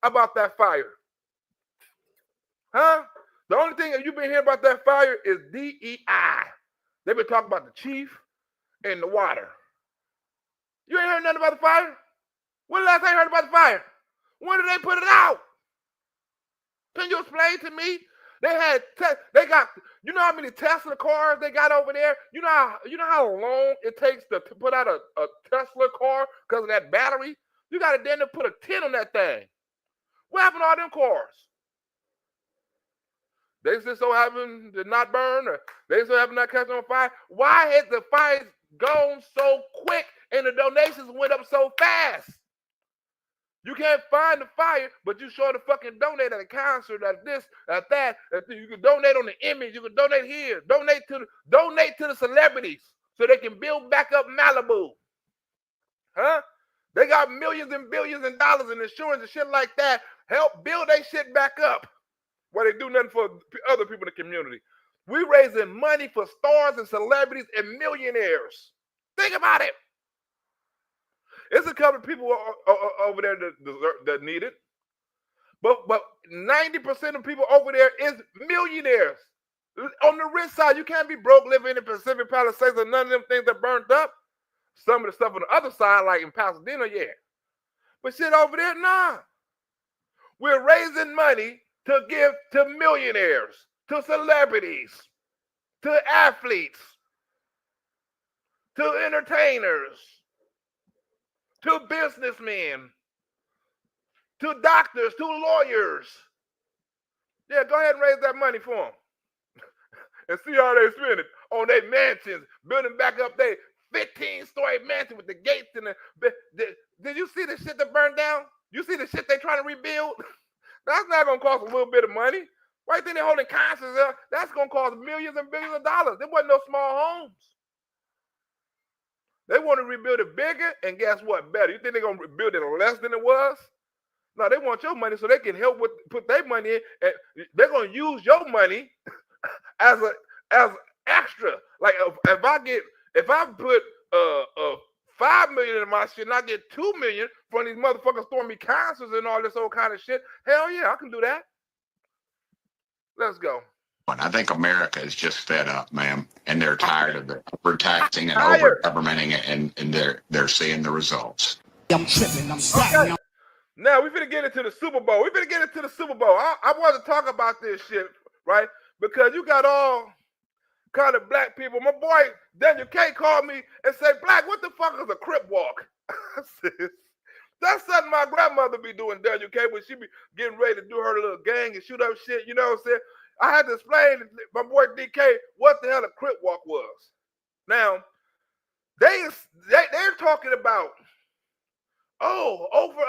about that fire. Huh? The only thing that you've been hearing about that fire is DEI. They've been talking about the chief and the water. You ain't heard nothing about the fire? When the last time you heard about the fire? When did they put it out? Can you explain to me? They got, you know how many Tesla cars they got over there? You know how long it takes to put out a Tesla car because of that battery? You got to then to put a 10 on that thing. What happened to all them cars? They just so happen to not burn, or they just so happen to not catch on fire. Why has the fire gone so quick and the donations went up so fast? You can't find the fire, but you sure to fucking donate at a concert, at this, at that. You can donate on the image. You can donate here. Donate to the celebrities so they can build back up Malibu. Huh? They got millions and billions of dollars in insurance and shit like that. Help build their shit back up while they do nothing for other people in the community. We raising money for stars and celebrities and millionaires. Think about it. It's a couple of people over there that need it. But 90% of people over there is millionaires. On the rich side, you can't be broke living in Pacific Palisades and none of them things that burnt up. Some of the stuff on the other side, like in Pasadena, yeah. But shit over there, nah. We're raising money to give to millionaires, to celebrities, to athletes, to entertainers, to businessmen, to doctors, to lawyers. Yeah, go ahead and raise that money for them. And see how they spend it on their mansions, building back up their 15-story mansion with the gates and did you see the shit that burned down? You see the shit they trying to rebuild? That's not gonna cost a little bit of money. Why you think they're holding concerts up? That's gonna cost millions and billions of dollars. There wasn't no small homes. They want to rebuild it bigger, and guess what? Better. You think they're gonna rebuild it less than it was? No, they want your money so they can help with put their money in, and they're gonna use your money as extra. Like if I put 5 million in my shit and I get 2 million from these motherfuckers throwing me concerts and all this old kind of shit, hell yeah, I can do that. Let's go. I think America is just fed up, ma'am, and they're tired of it. Overtaxing and over-governmenting it, and they're seeing the results. I'm tripping, I'm slacking. Now we finna get into the Super Bowl. I want to talk about this shit, right? Because you got all kind of black people. My boy Daniel K called me and said, "Black, what the fuck is a Crip walk?" That's something my grandmother be doing, Daniel K, when she be getting ready to do her little gang and shoot up shit. You know what I'm saying? I had to explain to my boy DK what the hell a Crip walk was. Now, they're talking about over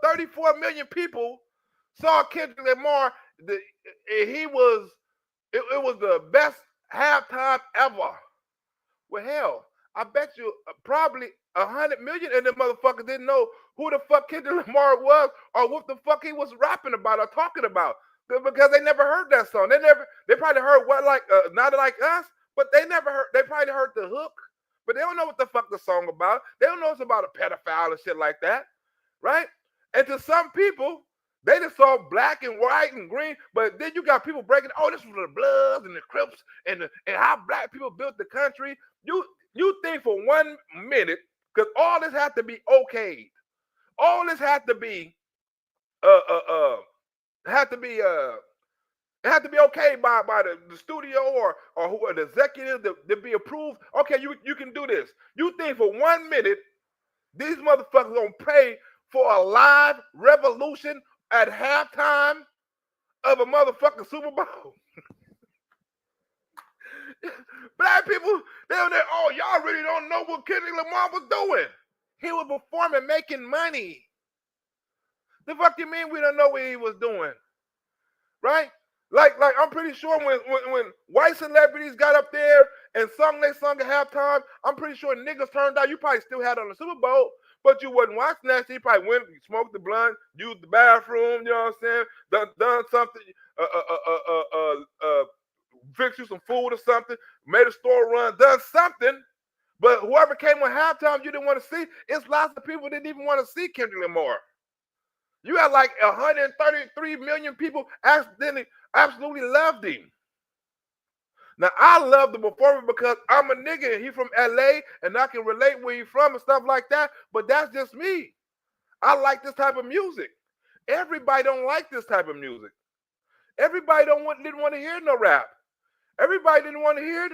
34 million people saw Kendrick Lamar. It was the best halftime ever. Well, hell, I bet you probably 100 million of them motherfuckers didn't know who the fuck Kendrick Lamar was or what the fuck he was rapping about or talking about, because they never heard that song. They probably heard what Not Like Us, but they probably heard the hook, but they don't know what the fuck the song about. They don't know it's about a pedophile and shit like that, right? And to some people, they just saw black and white and green, but then you got people breaking, this was the Bloods and the Crips and how black people built the country. You think for 1 minute, because all this had to be okayed. All this had to be it had to be okayed by the studio or who the executive to be approved. Okay, you can do this. You think for 1 minute these motherfuckers gonna pay for a live revolution at halftime of a motherfucking Super Bowl? Black people, they're there, y'all really don't know what Kendrick Lamar was doing. He was performing, making money. The fuck you mean we don't know what he was doing? Right? Like I'm pretty sure when white celebrities got up there and sung at halftime, I'm pretty sure niggas turned out. You probably still had on the Super Bowl, but you wasn't watching that. So you probably went, smoked the blunt, used the bathroom, you know what I'm saying? Done something, fix you some food or something, made a store run, done something. But whoever came on halftime you didn't want to see, it's lots of people didn't even want to see Kendrick Lamar. You had like 133 million people absolutely loved him. Now, I love the performance because I'm a nigga and he's from LA and I can relate where he's from and stuff like that, but that's just me. I like this type of music. Everybody don't like this type of music. Everybody didn't want to hear no rap. Everybody didn't want to hear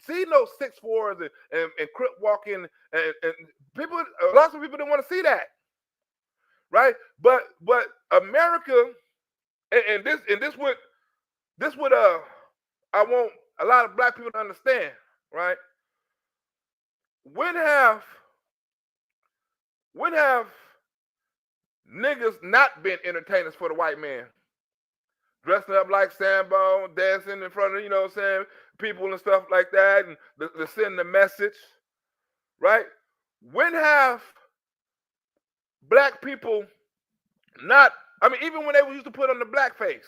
see no 6'4s and Crip walking and people. Lots of people didn't want to see that, right? But America and this would I want a lot of black people to understand, right? When have niggas not been entertainers for the white man? Dressing up like Sambo, dancing in front of, you know what I'm saying, people and stuff like that, and to send the message, right? When have black people even when they used to put on the blackface,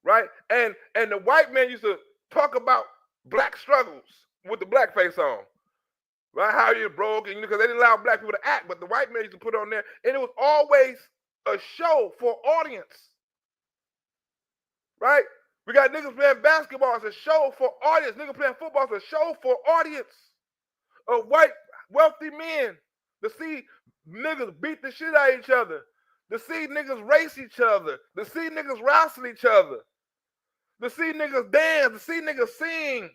right? And the white man used to talk about black struggles with the blackface on, right? How you broke, and because they didn't allow black people to act, but the white man used to put on there, and it was always a show for audience. Right? We got niggas playing basketball as a show for audience. Niggas playing football as a show for audience. Of white, wealthy men. To see niggas beat the shit out of each other. To see niggas race each other. To see niggas wrestle each other. To see niggas dance. To see niggas sing.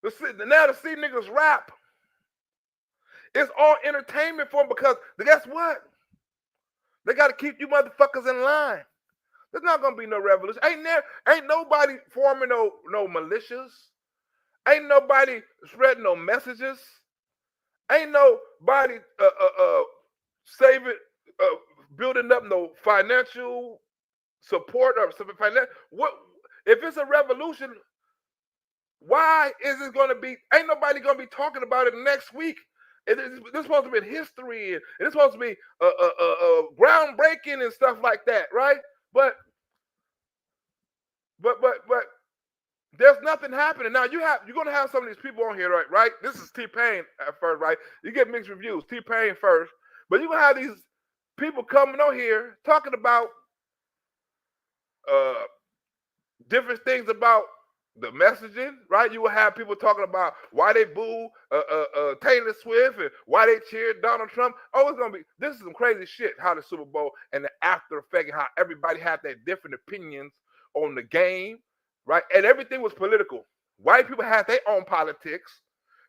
To see niggas rap. It's all entertainment for them because guess what? They got to keep you motherfuckers in line. There's not gonna be no revolution. Ain't nobody forming no militias. Ain't nobody spreading no messages. Ain't nobody saving, building up no financial support or some financial. What if it's a revolution? Why is it going to be? Ain't nobody going to be talking about it next week. This is supposed to be history, and it's supposed to be groundbreaking and stuff like that, right? But there's nothing happening. Now you're going to have some of these people on here, right? This is T-Pain at first, right? You get mixed reviews. T-Pain first, but you're going to have these people coming on here talking about different things about the messaging, right? You will have people talking about why they boo Taylor Swift and why they cheered Donald Trump. Oh, it's gonna be, this is some crazy shit, how the Super Bowl and the after effect and how everybody had their different opinions on the game, right? And everything was political. White people had their own politics,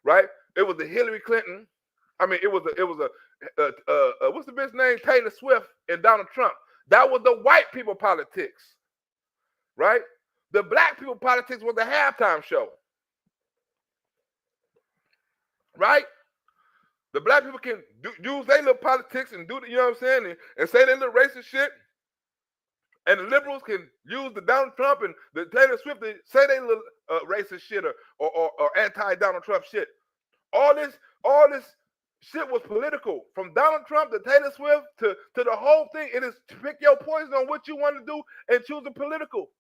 right? It was the Hillary Clinton. I mean, it was a what's the bitch name? Taylor Swift and Donald Trump. That was the white people politics, right? The black people politics was the halftime show, right? The black people can use their little politics and do the, you know what I'm saying, and say their little racist shit. And the liberals can use the Donald Trump and the Taylor Swift to say their little racist shit or anti-Donald Trump shit. All this shit was political. From Donald Trump to Taylor Swift to the whole thing. It is to pick your poison on what you want to do and choose the political.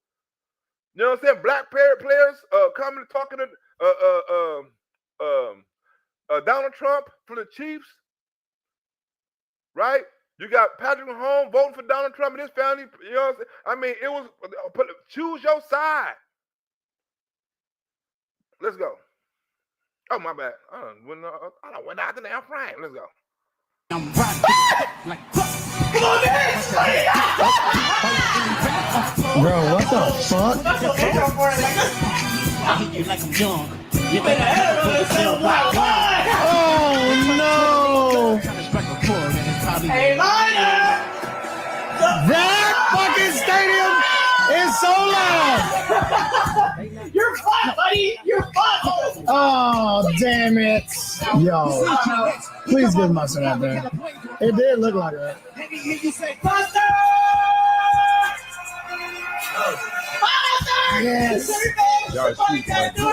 You know what I'm saying? Black players coming and talking to Donald Trump for the Chiefs, right? You got Patrick Mahomes voting for Donald Trump and his family. You know what I'm saying? I mean, it was choose your side. Let's go. Oh, my bad. I don't went out the damn frame. Let's go. I'm like, come on, man! Bro, what the fuck? I hit you like I'm young. You better have Oh no! Hey, Liner! That fucking stadium is so loud! You're fine, buddy! You're fine! Oh, damn it. Yo, please give mustard out there. It did look like that. You say, Buster! Yes.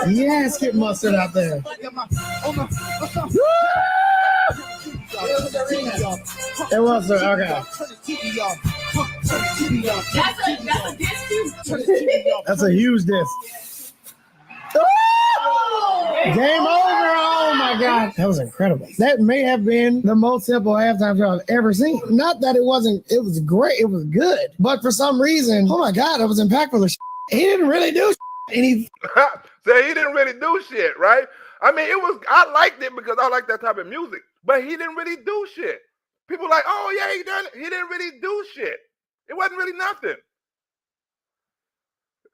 Yes, get mustard out there. It was, okay. That's a huge disc. Game over. Oh my God. That was incredible. That may have been the most simple halftime show I've ever seen. Not that it was great. It was good. But for some reason, oh my God, it was impactful. He didn't really do shit. And he so he didn't really do shit, right? I mean, I liked it because I like that type of music, but he didn't really do shit. People like, oh yeah, he done it. He didn't really do shit. It wasn't really nothing.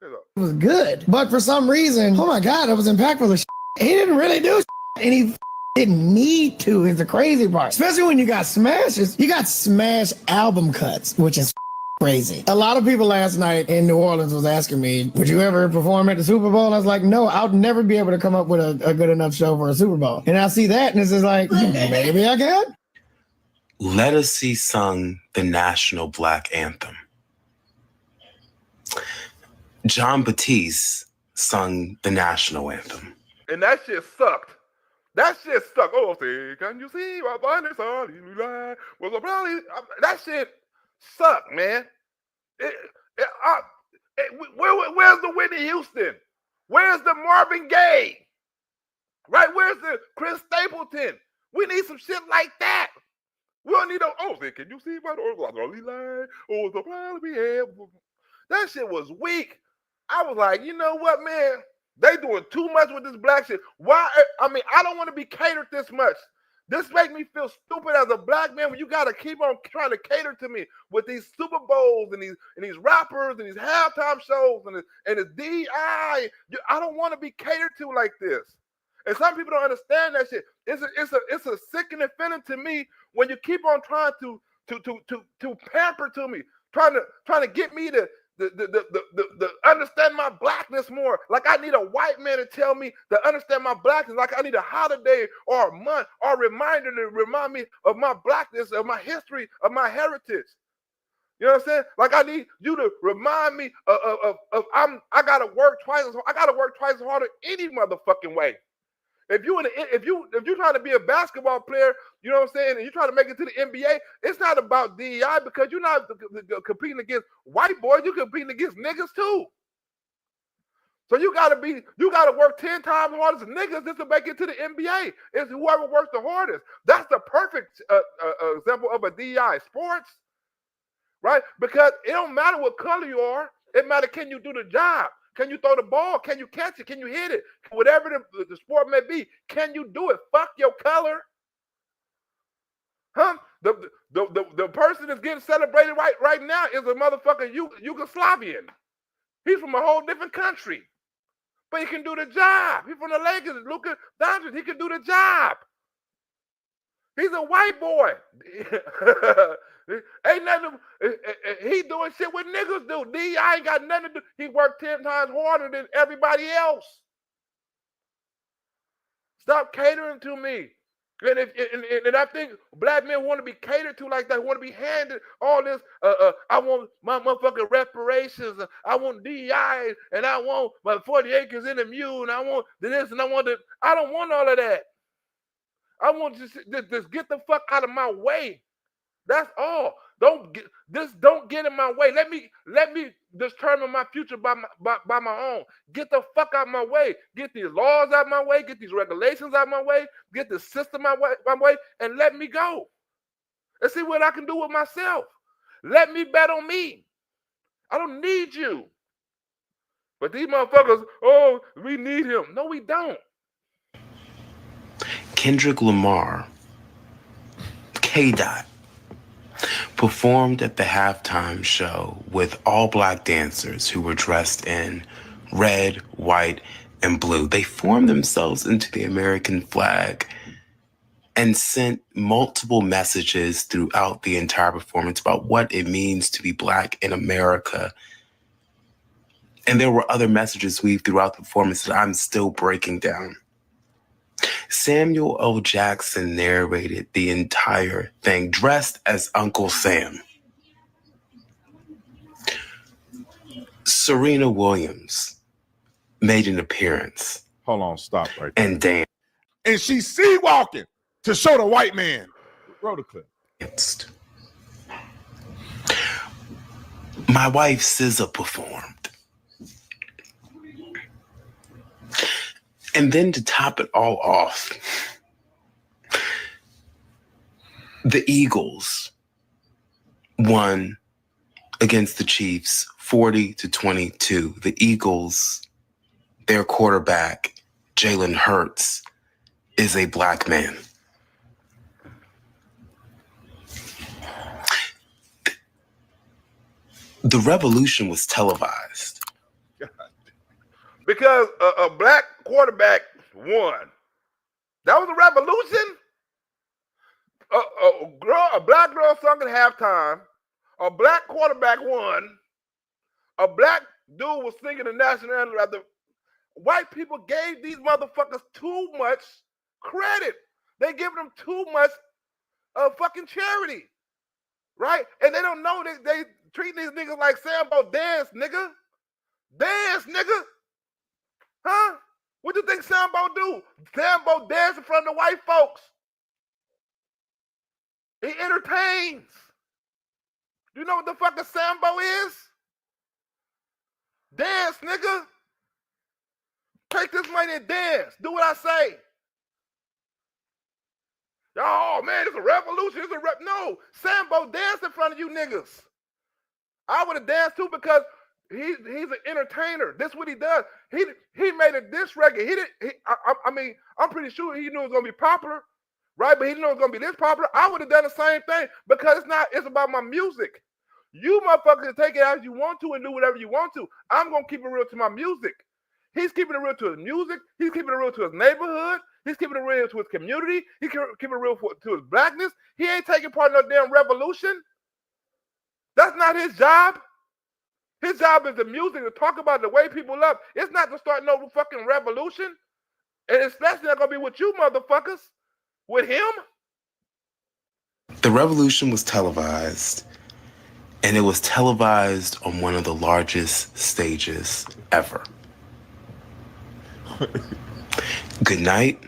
It was good. But for some reason, oh my God, it was impactful. He didn't really do shit. And he didn't need to, is the crazy part. Especially when you got smashes. You got smash album cuts, which is crazy. A lot of people last night in New Orleans was asking me, would you ever perform at the Super Bowl? And I was like, no, I'll never be able to come up with a good enough show for a Super Bowl. And I see that, and it's just like, maybe I can. Let Us See sung the national Black anthem. John Batiste sung the national anthem. And that shit sucked. That shit sucked. Oh, say, can you see my body? That shit sucked, man. Where's the Whitney Houston? Where's the Marvin Gaye? Right? Where's the Chris Stapleton? We need some shit like that. We don't need no, oh, say, can you see my line? Oh, the probably that shit was weak. I was like, you know what, man? They doing too much with this black shit. Why? I mean, I don't want to be catered this much. This makes me feel stupid as a black man when you got to keep on trying to cater to me with these Super Bowls and these rappers and these halftime shows and the DI. I don't want to be catered to like this. And some people don't understand that shit. It's a sickening feeling to me when you keep on trying to pamper to me, trying to get me to the understand my blackness more. Like I need a white man to tell me to understand my blackness. Like I need a holiday or a month or a reminder to remind me of my blackness, of my history, of my heritage. You know what I'm saying? Like I need you to remind me of I gotta work twice as hard. I gotta work twice as hard any motherfucking way. If you're trying to be a basketball player, you know what I'm saying, and you're trying to make it to the NBA, it's not about DEI because you're not competing against white boys. You're competing against niggas too. So you gotta work 10 times harder than niggas just to make it to the NBA. It's whoever works the hardest. That's the perfect example of a DEI sports. Right? Because it don't matter what color you are. It matters, can you do the job? Can you throw the ball? Can you catch it? Can you hit it? Whatever the sport may be, can you do it? Fuck your color. Huh? The person that's getting celebrated right now is a motherfucking Yugoslavian. He's from a whole different country. But he can do the job. He's from the Lakers, Luka Doncic. He can do the job. He's a white boy. Ain't nothing. He doing shit what niggas do. I ain't got nothing to do. He worked 10 times harder than everybody else. Stop catering to me. And I think black men want to be catered to like that. Want to be handed all this. I want my motherfucking reparations. I want DEI, and I want my 40 acres in the mule, and I want this, and I want that. I don't want all of that. I want to just get the fuck out of my way. That's all. Don't get in my way. Let me determine my future by my own. Get the fuck out of my way. Get these laws out of my way. Get these regulations out of my way. Get the system out of my way, and let me go. And see what I can do with myself. Let me bet on me. I don't need you. But these motherfuckers, oh, we need him. No, we don't. Kendrick Lamar, K-Dot, performed at the halftime show with all black dancers who were dressed in red, white, and blue. They formed themselves into the American flag and sent multiple messages throughout the entire performance about what it means to be black in America. And there were other messages weaved throughout the performance that I'm still breaking down. Samuel L. Jackson narrated the entire thing dressed as Uncle Sam. Serena Williams made an appearance. Hold on, stop right there. And danced. And she's sea-walking to show the white man. Roll the clip. My wife SZA performed. And then to top it all off, the Eagles won against the Chiefs 40-22. The Eagles, their quarterback, Jalen Hurts, is a black man. The revolution was televised. Because a black quarterback won. That was a revolution. A black girl sung at halftime. A black quarterback won. A black dude was singing the national anthem. White people gave these motherfuckers too much credit. They give them too much fucking charity, right? And they don't know that they treat these niggas like Sambo dance, nigga. Dance, nigga. Huh? What do you think Sambo do? Sambo dance in front of the white folks. He entertains. Do you know what the fuck a Sambo is? Dance, nigga. Take this money and dance. Do what I say. Oh, man, it's a revolution. No, Sambo danced in front of you niggas. I would have danced too because he's an entertainer. That's what he does. He made a diss record. I mean, I'm pretty sure he knew it was gonna be popular, right? But he didn't know it was gonna be this popular. I would have done the same thing because it's about my music. You motherfuckers take it as you want to and do whatever you want to. I'm gonna keep it real to my music. He's keeping it real to his music. He's keeping it real to his neighborhood. He's keeping it real to his community. He's keeping it real to his blackness. He ain't taking part in no damn revolution. That's not his job. His job is the music, to talk about the way people love. It's not to start no fucking revolution. And especially not gonna be with you motherfuckers. With him. The revolution was televised, and it was televised on one of the largest stages ever. Good night,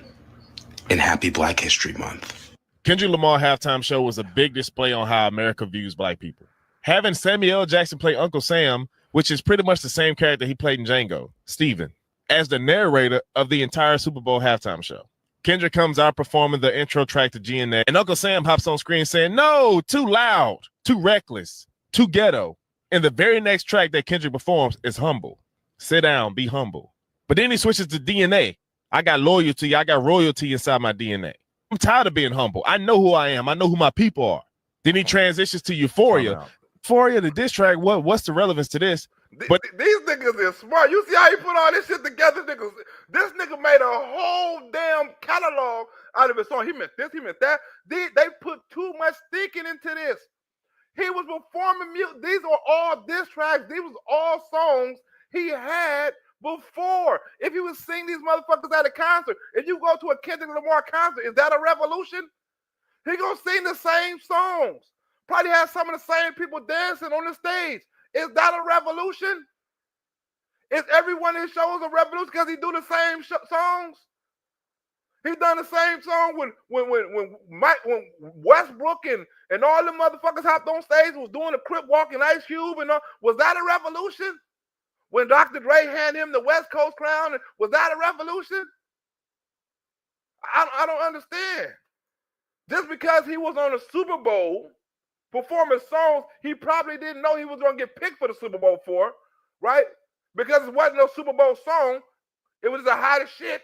and happy Black History Month. Kendrick Lamar halftime show was a big display on how America views black people. Having Samuel L. Jackson play Uncle Sam, which is pretty much the same character he played in Django, Steven, as the narrator of the entire Super Bowl halftime show. Kendrick comes out performing the intro track to GNA, and Uncle Sam hops on screen saying, "No, too loud, too reckless, too ghetto." And the very next track that Kendrick performs is Humble. Sit down, be humble. But then he switches to DNA. I got loyalty, I got royalty inside my DNA. I'm tired of being humble. I know who I am. I know who my people are. Then he transitions to Euphoria. Euphoria, the diss track, what's the relevance to this? But these niggas is smart. You see how he put all this shit together, niggas? This nigga made a whole damn catalog out of his song. He meant this, he meant that. They put too much thinking into this. He was performing music. These are all diss tracks. These was all songs he had before. If he was singing these motherfuckers at a concert, if you go to a Kendrick Lamar concert, is that a revolution? He gonna sing the same songs. Probably have some of the same people dancing on the stage. Is that a revolution? Is every one of his shows a revolution because he do the same songs? He done the same song when Westbrook and all the motherfuckers hopped on stage, was doing a crip walk in Ice Cube and all. Was that a revolution? When Dr. Dre handed him the West Coast crown, was that a revolution? I don't understand. Just because he was on a Super Bowl performing songs he probably didn't know he was going to get picked for the Super Bowl for, right? Because it wasn't no Super Bowl song. It was the hottest shit,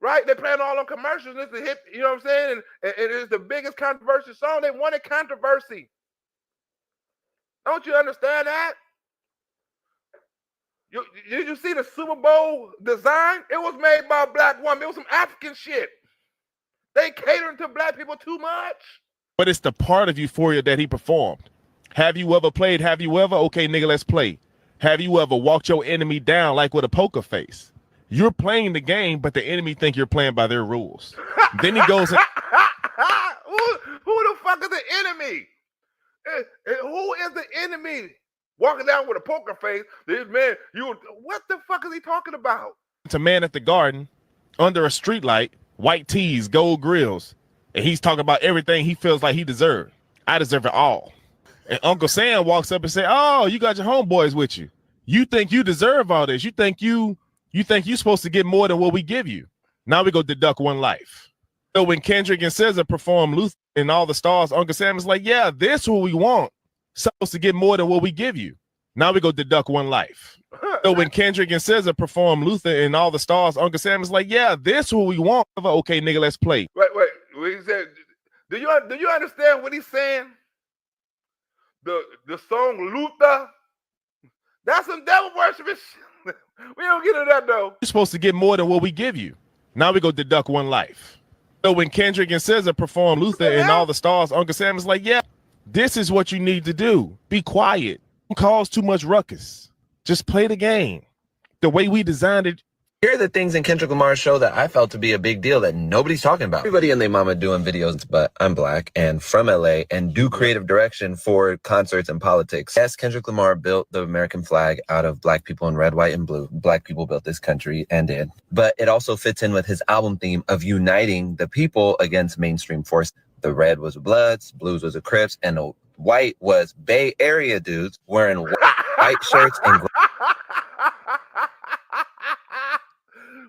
right? They playing all on commercials. It's a hit, you know what I'm saying? And it's the biggest controversial song. They wanted controversy. Don't you understand that? Did you see the Super Bowl design? It was made by a black woman. It was some African shit. They catering to black people too much. But it's the part of Euphoria that he performed. Have you ever played? Have you ever? Okay, nigga, let's play. Have you ever walked your enemy down like with a poker face? You're playing the game, but the enemy think you're playing by their rules. Then he goes, who the fuck is the enemy? Who is the enemy? Walking down with a poker face. This man, what the fuck is he talking about? It's a man at the garden, under a streetlight, white tees, gold grills. And he's talking about everything he feels like he deserved. I deserve it all. And Uncle Sam walks up and says, "Oh, you got your homeboys with you. You think you deserve all this. You think you're supposed to get more than what we give you. Now we go deduct one life." So when Kendrick and SZA perform Luther and All the Stars, Uncle Sam is like, "Yeah, this is what we want. Supposed to get more than what we give you. Now we go deduct one life." So when Kendrick and SZA perform Luther and All the Stars, Uncle Sam is like, "Yeah, this is what we want. Okay, nigga, let's play." Wait. He said, do you understand what he's saying? The song Luther, that's some devil worshiping shit. We don't get into that though. You're supposed to get more than what we give you. Now we go deduct one life. So when Kendrick and SZA perform Luther and All the Stars, Uncle Sam is like, "Yeah, this is what you need to do. Be quiet. Don't cause too much ruckus. Just play the game. The way we designed it." Here are the things in Kendrick Lamar's show that I felt to be a big deal that nobody's talking about. Everybody and their mama doing videos, but I'm black and from LA and do creative direction for concerts and politics. Yes, Kendrick Lamar built the American flag out of black people in red, white, and blue. Black people built this country and did. But it also fits in with his album theme of uniting the people against mainstream force. The red was Bloods, blues was the Crips, and the white was Bay Area dudes wearing white shirts and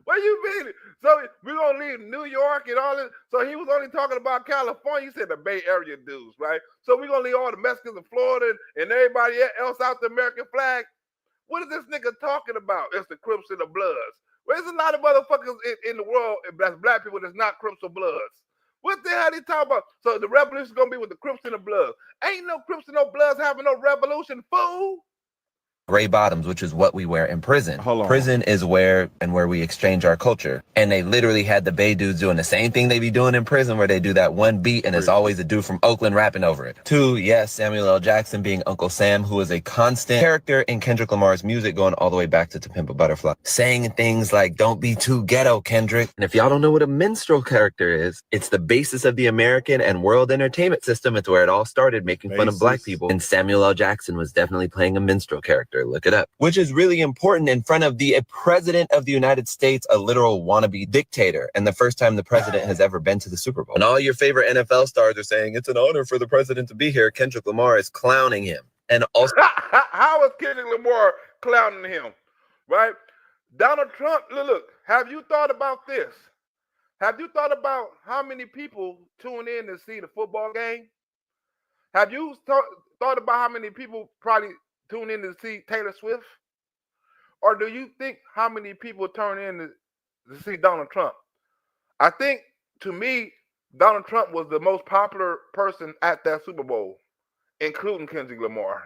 What you mean? So we're gonna leave New York and all this. So he was only talking about California. He said the Bay Area dudes, right? So we're gonna leave all the Mexicans in Florida and everybody else out the American flag. What is this nigga talking about? It's the Crips and the Bloods. Well, there's a lot of motherfuckers in the world that's black people that's not Crips or Bloods. What the hell he talking about? So the revolution's gonna be with the Crips and the Bloods. Ain't no Crips and no Bloods having no revolution, fool. gray bottoms, which is what we wear in prison. Hold on. Prison is where we exchange our culture. And they literally had the Bay dudes doing the same thing they be doing in prison, where they do that one beat and it's always a dude from Oakland rapping over it. 2, yes, Samuel L. Jackson being Uncle Sam, who is a constant character in Kendrick Lamar's music going all the way back to Pimp a Butterfly. Saying things like, don't be too ghetto, Kendrick. And if y'all don't know what a minstrel character is, it's the basis of the American and world entertainment system. It's where it all started, making fun of black people. And Samuel L. Jackson was definitely playing a minstrel character. Look it up. Which is really important in front of the president of the United States, a literal wannabe dictator, and the first time the president has ever been to the Super Bowl. And all your favorite NFL stars are saying it's an honor for the president to be here. Kendrick Lamar is clowning him. And also, how is Kendrick Lamar clowning him? Right? Donald Trump, look, have you thought about this? Have you thought about how many people tune in to see the football game? Have you thought about how many people probably tune in to see Taylor Swift? Or do you think how many people turn in to see Donald Trump? I think, to me, Donald Trump was the most popular person at that Super Bowl, including Kendrick Lamar.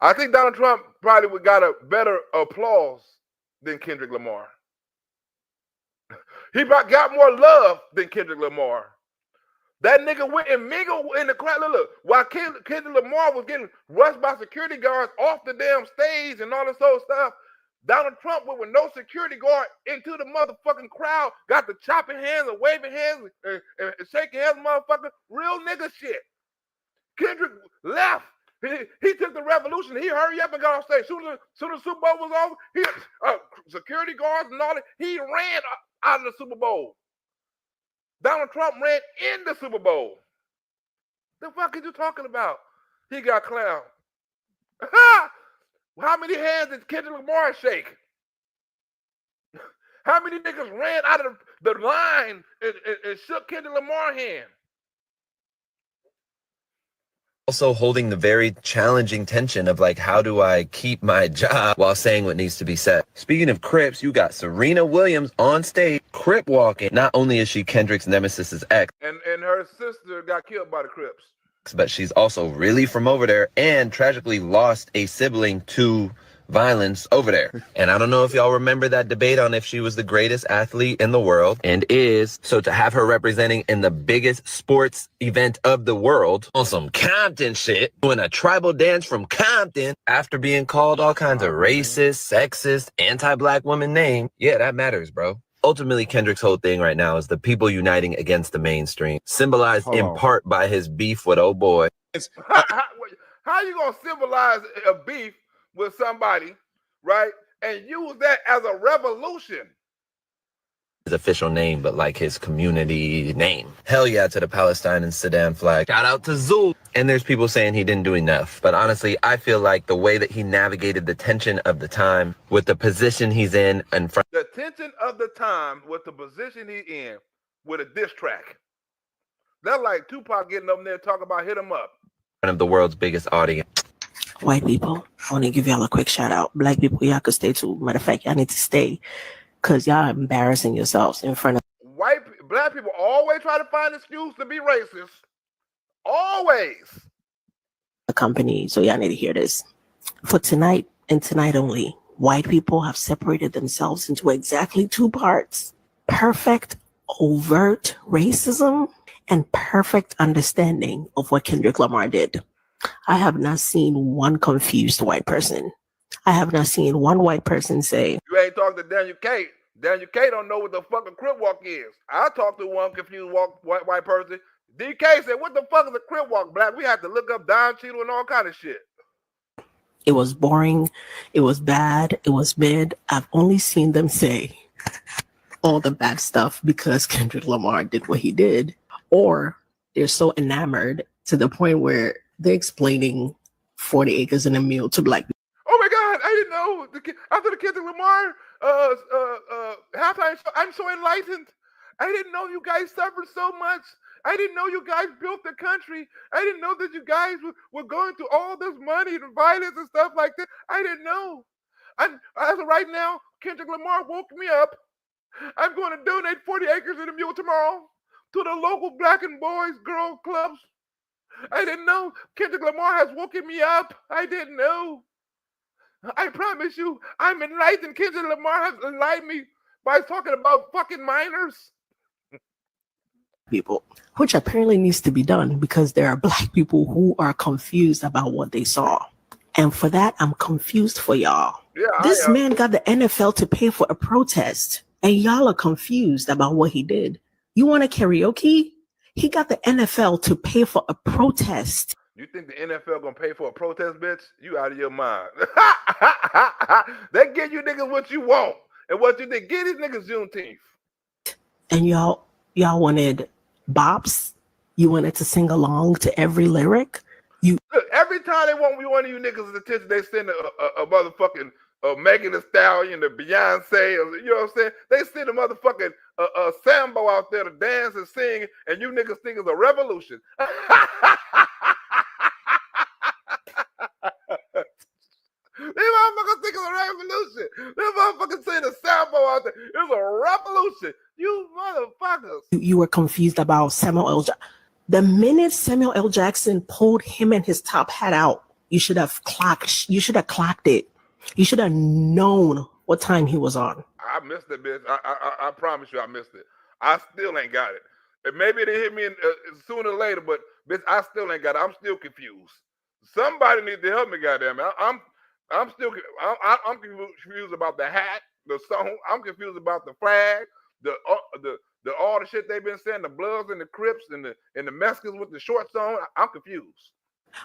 I think Donald Trump probably would got a better applause than Kendrick Lamar. He got more love than Kendrick Lamar. That nigga went and mingled in the crowd. Look, while Kendrick Lamar was getting rushed by security guards off the damn stage and all this other stuff, Donald Trump went with no security guard into the motherfucking crowd, got the chopping hands and waving hands and shaking hands, motherfucker. Real nigga shit. Kendrick left. He took the revolution. He hurried up and got off stage. Soon as the Super Bowl was over, he security guards and all that, he ran out of the Super Bowl. Donald Trump ran in the Super Bowl. The fuck are you talking about? He got clowned. How many hands did Kendrick Lamar shake? How many niggas ran out of the line and shook Kendrick Lamar's hand? also holding the very challenging tension of like, how do I keep my job while saying what needs to be said? Speaking of Crips, you got Serena Williams on stage, Crip walking. Not only is she Kendrick's nemesis's ex, and her sister got killed by the Crips, but she's also really from over there and tragically lost a sibling to violence over there. And I don't know if y'all remember that debate on if she was the greatest athlete in the world, and is. So to have her representing in the biggest sports event of the world on some Compton shit, doing a tribal dance from Compton after being called all kinds of racist, sexist, anti-black woman name. Yeah, that matters, bro. Ultimately, Kendrick's whole thing right now is the people uniting against the mainstream, symbolized in part by his beef with old boy. How you gonna symbolize a beef with somebody, right, and use that as a revolution? His official name, but like his community name. Hell yeah to the Palestine and Sudan flag. Shout out to Zul. And there's people saying he didn't do enough. But honestly, I feel like the way that he navigated the tension of the time with the position he's in front. The tension of the time with the position he's in with a diss track. That's like Tupac getting up there talking about hit him up. Front of the world's biggest audience. White people, I want to give y'all a quick shout out. Black people, y'all could stay too. Matter of fact, y'all need to stay because y'all embarrassing yourselves in front of Black people always try to find an excuse to be racist. Always. the company. So y'all need to hear this. For tonight and tonight only, white people have separated themselves into exactly two parts: perfect overt racism and perfect understanding of what Kendrick Lamar did. I have not seen one confused white person. I have not seen one white person say, You ain't talking to Daniel K. Daniel K don't know what the fucking Crip Walk is. I talked to one confused white person. DK said, what the fuck is a Crip Walk, Black? We have to look up Don Cheadle and all kind of shit. it was boring, it was bad, it was mid. I've only seen them say all the bad stuff because Kendrick Lamar did what he did. Or they're so enamored to the point where they're explaining 40 acres and a mule to black people. Oh my God, I didn't know. After the Kendrick Lamar halftime show, I'm so enlightened. I didn't know you guys suffered so much. I didn't know you guys built the country. I didn't know that you guys were going through all this money and violence and stuff like that. I didn't know. As of right now, Kendrick Lamar woke me up. I'm going to donate 40 acres and a mule tomorrow to the local black and boys girl clubs. I didn't know. Kendrick Lamar has woken me up. I didn't know. I promise you, I'm enlightened. Kendrick Lamar has enlightened me by talking about fucking minors. People, which apparently needs to be done because there are black people who are confused about what they saw. And for that, I'm confused for y'all. Yeah, This man got the NFL to pay for a protest, and y'all are confused about what he did. You want a karaoke? He got the NFL to pay for a protest. You think the NFL gonna pay for a protest, bitch? You out of your mind. They give you niggas what you want. And what you think? Get these niggas Juneteenth. And y'all wanted bops? You wanted to sing along to every lyric? Look, every time they want one of you niggas' attention, they send a motherfucking Megan Thee Stallion, the Beyonce, or, you know what I'm saying? They send a motherfucking Sambo out there to dance and sing, and you niggas think it's a revolution. These motherfuckers think it's a revolution. These motherfuckers saying a Sambo out there. It's a revolution. You motherfuckers. You were confused about Samuel L. Jackson. The minute Samuel L. Jackson pulled him and his top hat out, you should have clocked it. You should have known what time he was on. I missed it, bitch. I promise you I missed it. I still ain't got it. And maybe it hit me sooner or later, but bitch, I still ain't got it. I'm still confused. Somebody needs to help me, goddamn it. I'm confused about the hat, the song. I'm confused about the flag, the all the shit they've been saying, the Bloods and the Crips and the Mexicans with the shorts on. I'm confused.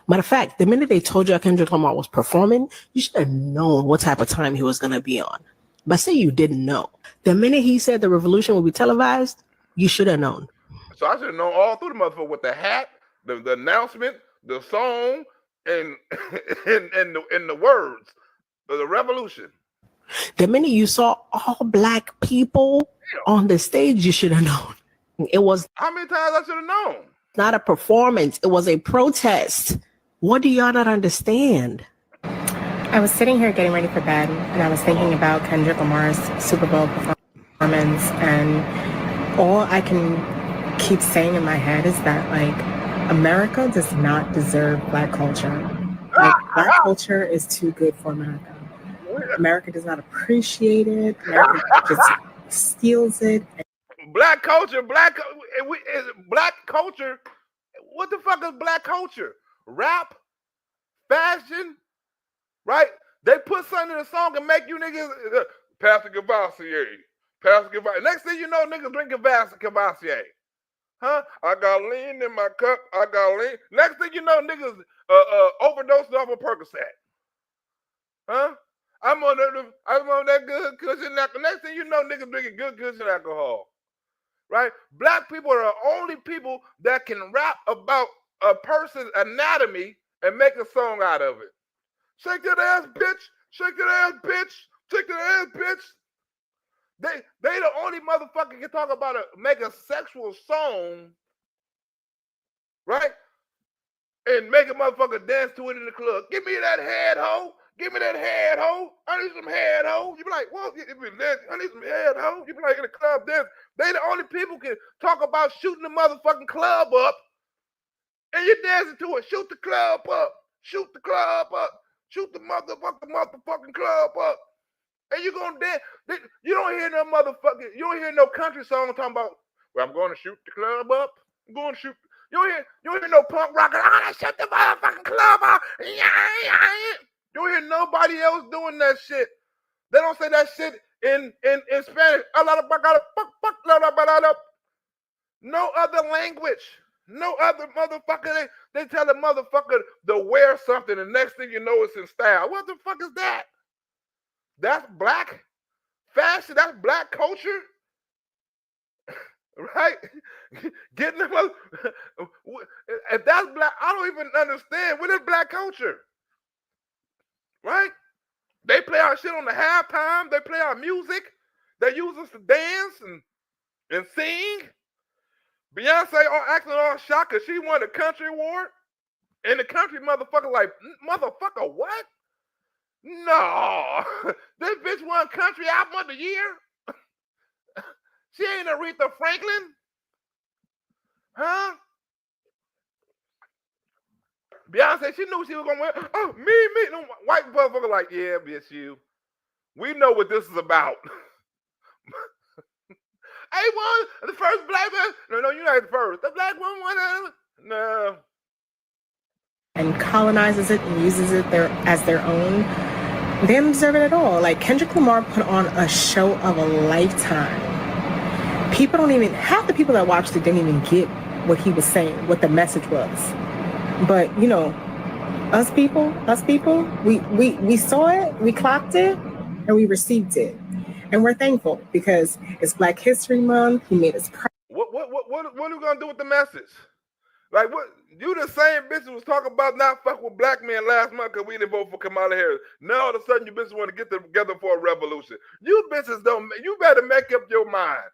Matter of fact, the minute they told you Kendrick Lamar was performing, you should have known what type of time he was going to be on. But say you didn't know. The minute he said the revolution will be televised, you should have known. So I should have known all through the motherfucker with the hat, the announcement, the song, and the words of the revolution. The minute you saw all black people on the stage, you should have known. It was. How many times I should have known? Not a performance. It was a protest. What do y'all not understand? I was sitting here getting ready for bed, and I was thinking about Kendrick Lamar's Super Bowl performance, and all I can keep saying in my head is that, like, America does not deserve black culture. Like, black culture is too good for America. America does not appreciate it. America just steals it. Black culture. What the fuck is black culture? Rap, fashion, right? They put something in a song and make you niggas Pastor Cavassier. Next thing you know, niggas drinking Cavassier. Huh? I got lean in my cup. I got lean. Next thing you know, niggas overdosed off a Percocet. Huh? I'm on that good cushion alcohol. Next thing you know, niggas drinking good cushion alcohol. Right? Black people are the only people that can rap about a person's anatomy and make a song out of it. Shake that ass, bitch. Shake that ass, bitch. Shake that ass, bitch. They the only motherfucker can talk about make a sexual song, right? And make a motherfucker dance to it in the club. Give me that head, hoe. Give me that head, hoe. I need some head, hoe. You be like, well, I need some head, hoe. You be like, in the club dance. They the only people can talk about shooting the motherfucking club up. And you're dancing to it. Shoot the club up. Shoot the club up. Shoot the motherfucking club up. And you gonna dance. You don't hear no motherfucking, you don't hear no country song talking about, well, I'm going to shoot the club up. I'm going to shoot. You don't hear no punk rock. I'm going to shoot the motherfucking club up. You don't hear nobody else doing that shit. They don't say that shit in Spanish. No other language. No other motherfucker. They tell the motherfucker to wear something, and next thing you know, it's in style. What the fuck is that? That's black fashion. That's black culture, right? Getting them up. If that's black, I don't even understand. What is black culture? Right? They play our shit on the halftime. They play our music. They use us to dance and sing. Beyonce acting all shocked because she won the country award. And the country motherfucker like, motherfucker, what? No. This bitch won country album of the year? She ain't Aretha Franklin? Huh? Beyonce, she knew she was gonna win. Oh, me. No, white motherfucker like, yeah, bitch, you. We know what this is about. I want the first black man. No, you're not the first. The black woman won. No. And colonizes it and uses it as their own. They don't deserve it at all. Like, Kendrick Lamar put on a show of a lifetime. People don't even, half the people that watched it didn't even get what he was saying, what the message was. But, you know, us people, we saw it, we clocked it, and we received it. And we're thankful because it's Black History Month. He made us proud. What are we gonna do with the message? Like, what? You the same bitch who was talking about not fuck with black men last month because we didn't vote for Kamala Harris. Now all of a sudden you bitches want to get together for a revolution. You bitches don't. You better make up your mind.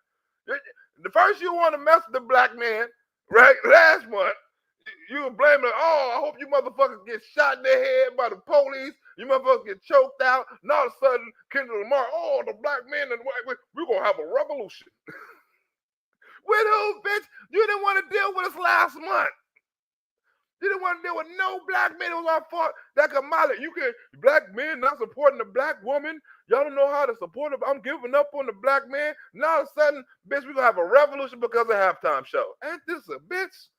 The first you want to mess with the black man, right? Last month you were blaming. Oh, I hope you motherfuckers get shot in the head by the police. You motherfuckers get choked out. And all of a sudden, Kendrick Lamar, oh, the black men and the white, we're gonna have a revolution. With who, bitch? You didn't want to deal with us last month. You didn't want to deal with no black men. It was our fault. That Kamala, you can black men not supporting the black woman. Y'all don't know how to support her. I'm giving up on the black man. Now all of a sudden, bitch, we're gonna have a revolution because of halftime show. Ain't this a bitch?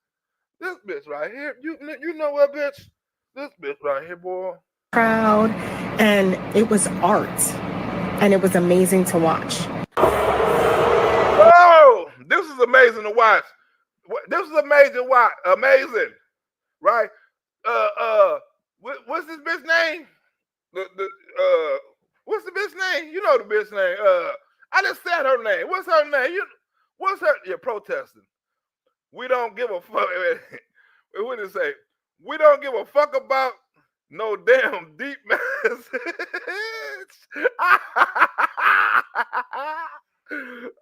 This bitch right here. You know what, bitch? This bitch right here, boy. Proud, and it was art, and it was amazing to watch. Oh, this is amazing to watch. This is amazing. Amazing, right? What's this bitch name? What's the bitch name? You know the bitch name. I just said her name. What's her name? What's her? You're protesting. We don't give a fuck. What did it say? We don't give a fuck about no damn deep message.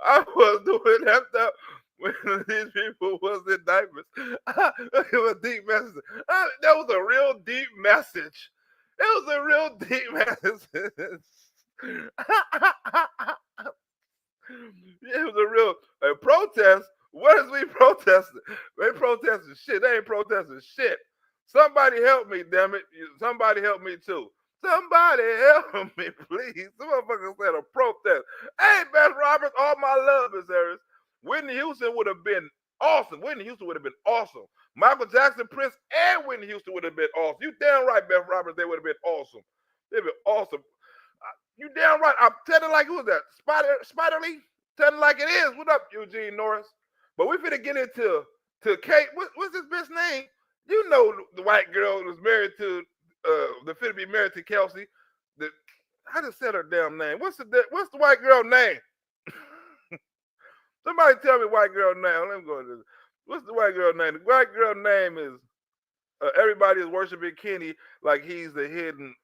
I was doing that stuff when these people was in diapers. It was a deep message. That was a real deep message. It was a real deep message. It was a real protest. What is we protesting? They protesting shit. They ain't protesting shit. Somebody help me, damn it. Somebody help me too. Somebody help me, please. Some motherfucker said a protest. Hey, Beth Roberts, all my love is hers. Whitney Houston would have been awesome. Whitney Houston would have been awesome. Michael Jackson, Prince, and Whitney Houston would have been awesome. You damn right, Beth Roberts, they would have been awesome. They'd been awesome. You damn right. I'm telling like, who was that? Spider-Lee? Telling like it is. What up, Eugene Norris? But we finna get into Kate. What's this bitch name? You know the white girl who was married to the finna be married to Kelsey. I just said her damn name. What's the white girl name? Somebody tell me white girl name. Let me go to this. What's the white girl name? The white girl name is everybody is worshiping Kenny like he's the hidden.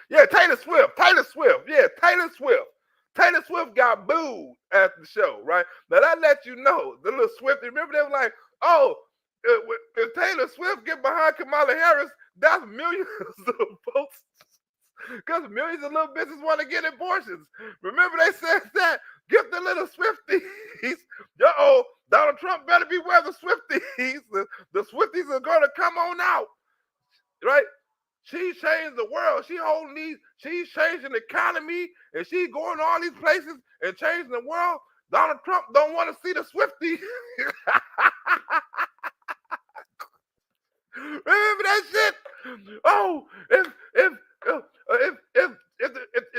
Yeah, Taylor Swift. Taylor Swift. Yeah, Taylor Swift. Taylor Swift got booed at the show, right? Now that lets you know the little Swiftie. Remember they were like, oh, if Taylor Swift get behind Kamala Harris, that's millions of votes. Because millions of little bitches want to get abortions. Remember they said that? Give the little Swifties. Uh-oh, Donald Trump better beware the Swifties. The Swifties are going to come on out, right? She changed the world. She's changing the economy, and she's going to all these places and changing the world. Donald Trump don't want to see the Swiftie. Remember that shit? Oh, if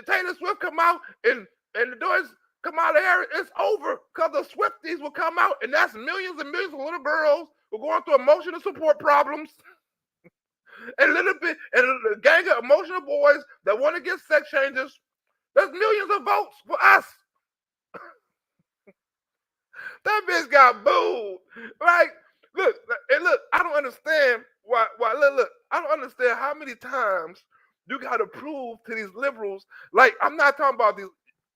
Taylor Swift come out and the doors Kamala Harris, it's over because the Swifties will come out, and that's millions and millions of little girls who are going through emotional support problems. And a gang of emotional boys that want to get sex changes. There's millions of votes for us. That bitch got booed, right? Look, I don't understand why. Look, I don't understand how many times you got to prove to these liberals. Like, I'm not talking about these,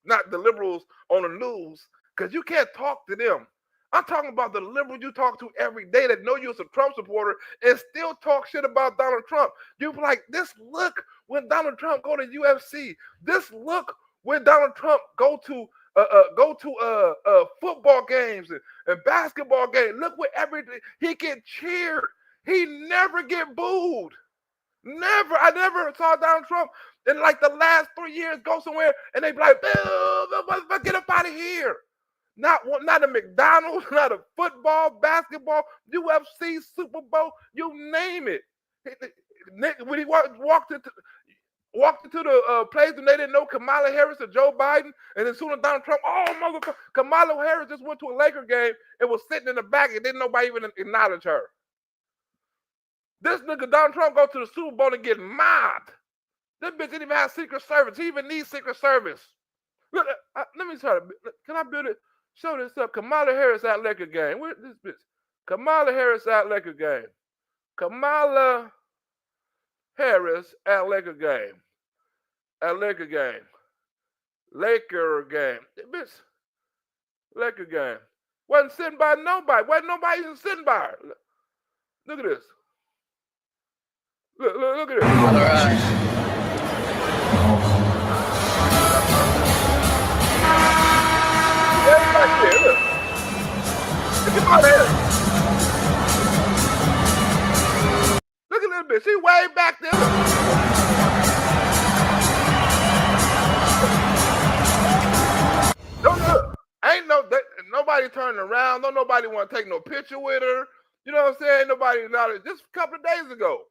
not the liberals on the news, because you can't talk to them. I'm talking about the liberals you talk to every day that know you're a Trump supporter and still talk shit about Donald Trump. You be like, this look when Donald Trump go to UFC. This look when Donald Trump go to football games and basketball games. Look what everything he get cheered. He never get booed. Never. I never saw Donald Trump in like the last 3 years go somewhere and they be like, get up out of here. Not a McDonald's, not a football, basketball, UFC, Super Bowl, you name it. When he walked into the place and they didn't know Kamala Harris or Joe Biden, and as soon as Donald Trump, oh motherfucker, Kamala Harris just went to a Laker game and was sitting in the back and didn't nobody even acknowledge her. This nigga Donald Trump go to the Super Bowl and get mobbed. This bitch didn't even have Secret Service. He even needs Secret Service. Look, let me try to. Can I build it? Show this up. Kamala Harris at Laker game. Where's this bitch? Kamala Harris at Laker game. Kamala Harris at Laker game. At Laker game. Laker game. Bitch. Laker game. Wasn't sitting by nobody. Wasn't nobody even sitting by her. Look at this. Look at this. All right. Right there, look. Look at this. Look at this bitch. She way back there. Look. Ain't nobody turning around. Don't nobody want to take no picture with her. You know what I'm saying? Nobody acknowledged. Just a couple of days ago.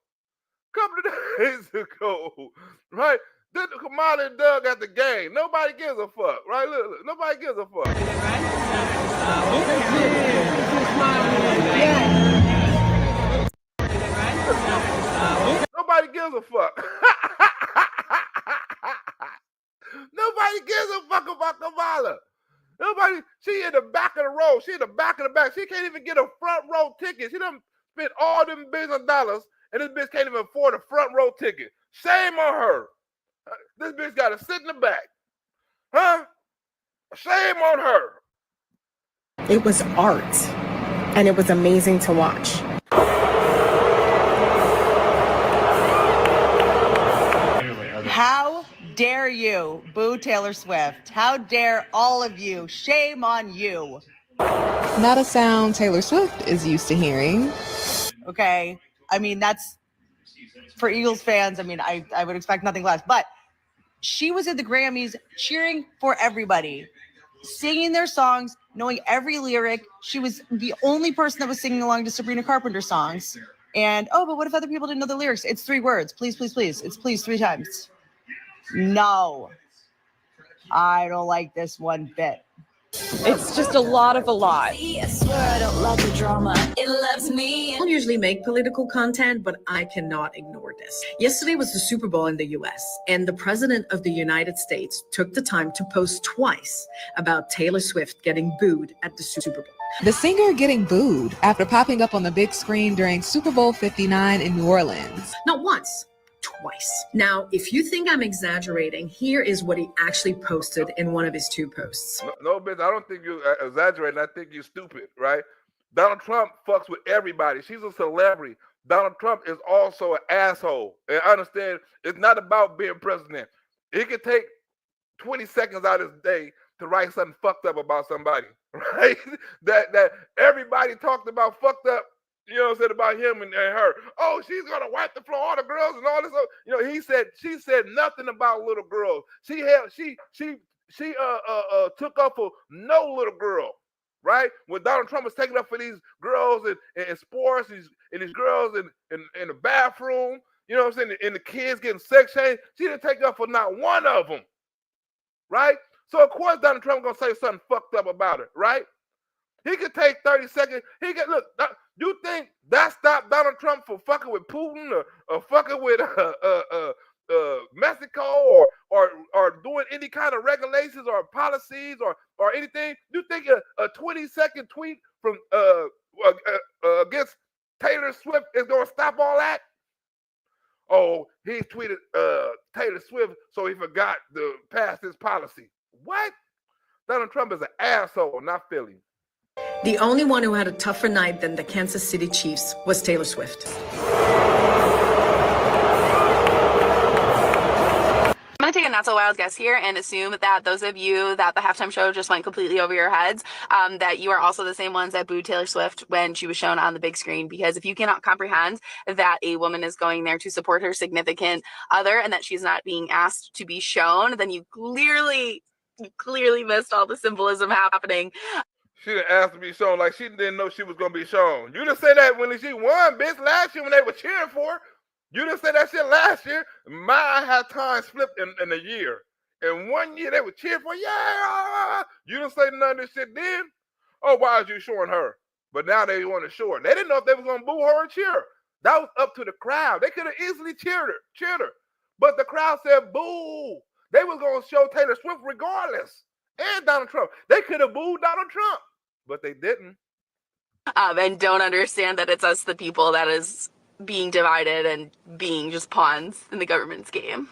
Right? Then Kamala and Doug at the game. Nobody gives a fuck, right? Look, nobody gives a fuck. Nobody gives a fuck. Nobody gives a fuck about Kamala. Nobody. She in the back of the row. She in the back of the back. She can't even get a front row ticket. She done spent all them billions of dollars, and this bitch can't even afford a front row ticket. Shame on her. This bitch got to sit in the back. Huh? Shame on her. It was art, and it was amazing to watch. How dare you boo Taylor Swift? How dare all of you? Shame on you. Not a sound Taylor Swift is used to hearing. Okay. I mean, that's for Eagles fans. I mean, I would expect nothing less. But she was at the Grammys cheering for everybody, singing their songs, knowing every lyric. She was the only person that was singing along to Sabrina Carpenter songs. And, oh, but what if other people didn't know the lyrics? It's 3 words. Please, please, please. It's please 3 times. No. I don't like this one bit. It's just a lot of a lot. I swear I don't love the drama. It loves me. I don't usually make political content, but I cannot ignore this. Yesterday was the Super Bowl in the US, and the president of the United States took the time to post twice about Taylor Swift getting booed at the Super Bowl. The singer getting booed after popping up on the big screen during Super Bowl 59 in New Orleans. Not once. Twice. Now, if you think I'm exaggerating, here is what he actually posted in one of his 2 posts. No, bitch, I don't think you're exaggerating. I think you're stupid, right? Donald Trump fucks with everybody. She's a celebrity. Donald Trump is also an asshole. And I understand it's not about being president. He could take 20 seconds out of his day to write something fucked up about somebody, right? that everybody talked about fucked up. You know what I'm saying, about him and her. Oh, she's gonna wipe the floor, all the girls and all this. You know, she said nothing about little girls. She took up for no little girl, right? When Donald Trump was taking up for these girls in sports, and these girls in the bathroom, you know what I'm saying, and the kids getting sex changed, she didn't take up for not one of them, right? So of course Donald Trump gonna say something fucked up about her, right? He could take 30 seconds. He could look. You think that stopped Donald Trump from fucking with Putin or fucking with Mexico or doing any kind of regulations or policies or anything? You think a 20-second tweet from against Taylor Swift is gonna stop all that? Oh, he tweeted Taylor Swift, so he forgot to pass his policy. What? Donald Trump is an asshole, not Philly. The only one who had a tougher night than the Kansas City Chiefs was Taylor Swift. My going to take a not so wild guess here and assume that those of you that the halftime show just went completely over your heads, that you are also the same ones that booed Taylor Swift when she was shown on the big screen. Because if you cannot comprehend that a woman is going there to support her significant other and that she's not being asked to be shown, then you clearly missed all the symbolism happening. She didn't ask to be shown, like she didn't know she was gonna be shown. You didn't say that when she won, bitch, last year when they were cheering for her. You didn't say that shit last year. My had time flipped in a year. In 1 year they were cheering for, yeah. You didn't say none of this shit then. Oh, why is you showing her? But now they want to show her. They didn't know if they was gonna boo her or cheer her. That was up to the crowd. They could have easily cheered her. But the crowd said boo. They was gonna show Taylor Swift regardless. And Donald Trump. They could have booed Donald Trump, but they didn't. And don't understand that it's us, the people, that is being divided and being just pawns in the government's game.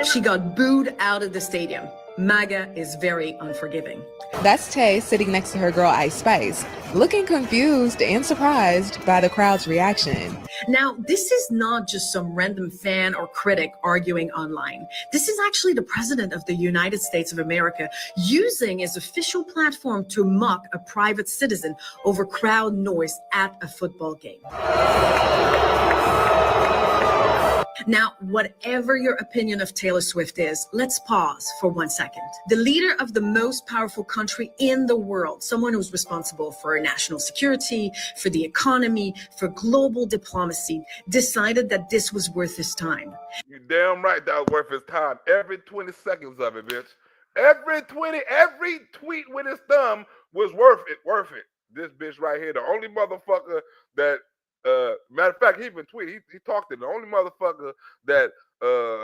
She got booed out of the stadium. MAGA is very unforgiving. That's Tay sitting next to her girl Ice Spice, looking confused and surprised by the crowd's reaction. Now, this is not just some random fan or critic arguing online. This is actually the president of the United States of America using his official platform to mock a private citizen over crowd noise at a football game. Now, whatever your opinion of Taylor Swift is, let's pause for 1 second. The leader of the most powerful country in the world, someone who's responsible for national security, for the economy, for global diplomacy, decided that this was worth his time. You damn right that was worth his time. Every 20 seconds of it, bitch. Every tweet with his thumb was worth it. This bitch right here, the only motherfucker that matter of fact, he even tweeted. He talked to the only motherfucker that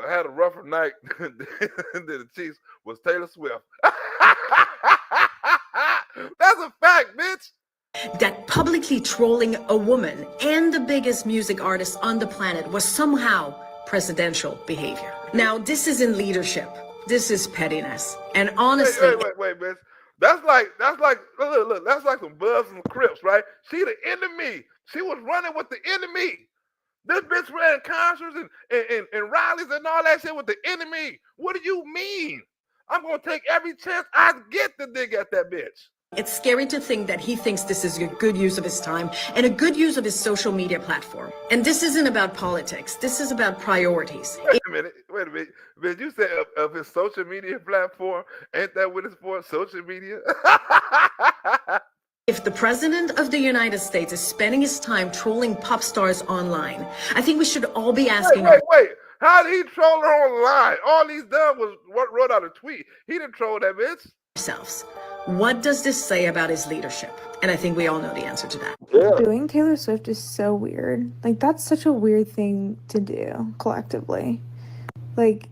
had a rougher night than the Chiefs was Taylor Swift. That's a fact, bitch. That publicly trolling a woman and the biggest music artist on the planet was somehow presidential behavior. Now, this isn't leadership. This is pettiness. And honestly, wait, bitch. That's like look, that's like some Bloods and Crips, right? She the enemy. She was running with the enemy. This bitch ran concerts and rallies and all that shit with the enemy. What do you mean? I'm gonna take every chance I get to dig at that bitch. it's scary to think that he thinks this is a good use of his time and a good use of his social media platform. And this isn't about politics. This is about priorities. Wait a minute. Did you say of his social media platform? Ain't that what it's for? Social media? If the president of the United States is spending his time trolling pop stars online, I think we should all be asking... Wait. How did he troll her online? All he's done was wrote out a tweet. He didn't troll that bitch. Ourselves. What does this say about his leadership? And I think we all know the answer to that. Doing Taylor Swift is so weird. Like, that's such a weird thing to do collectively. Like,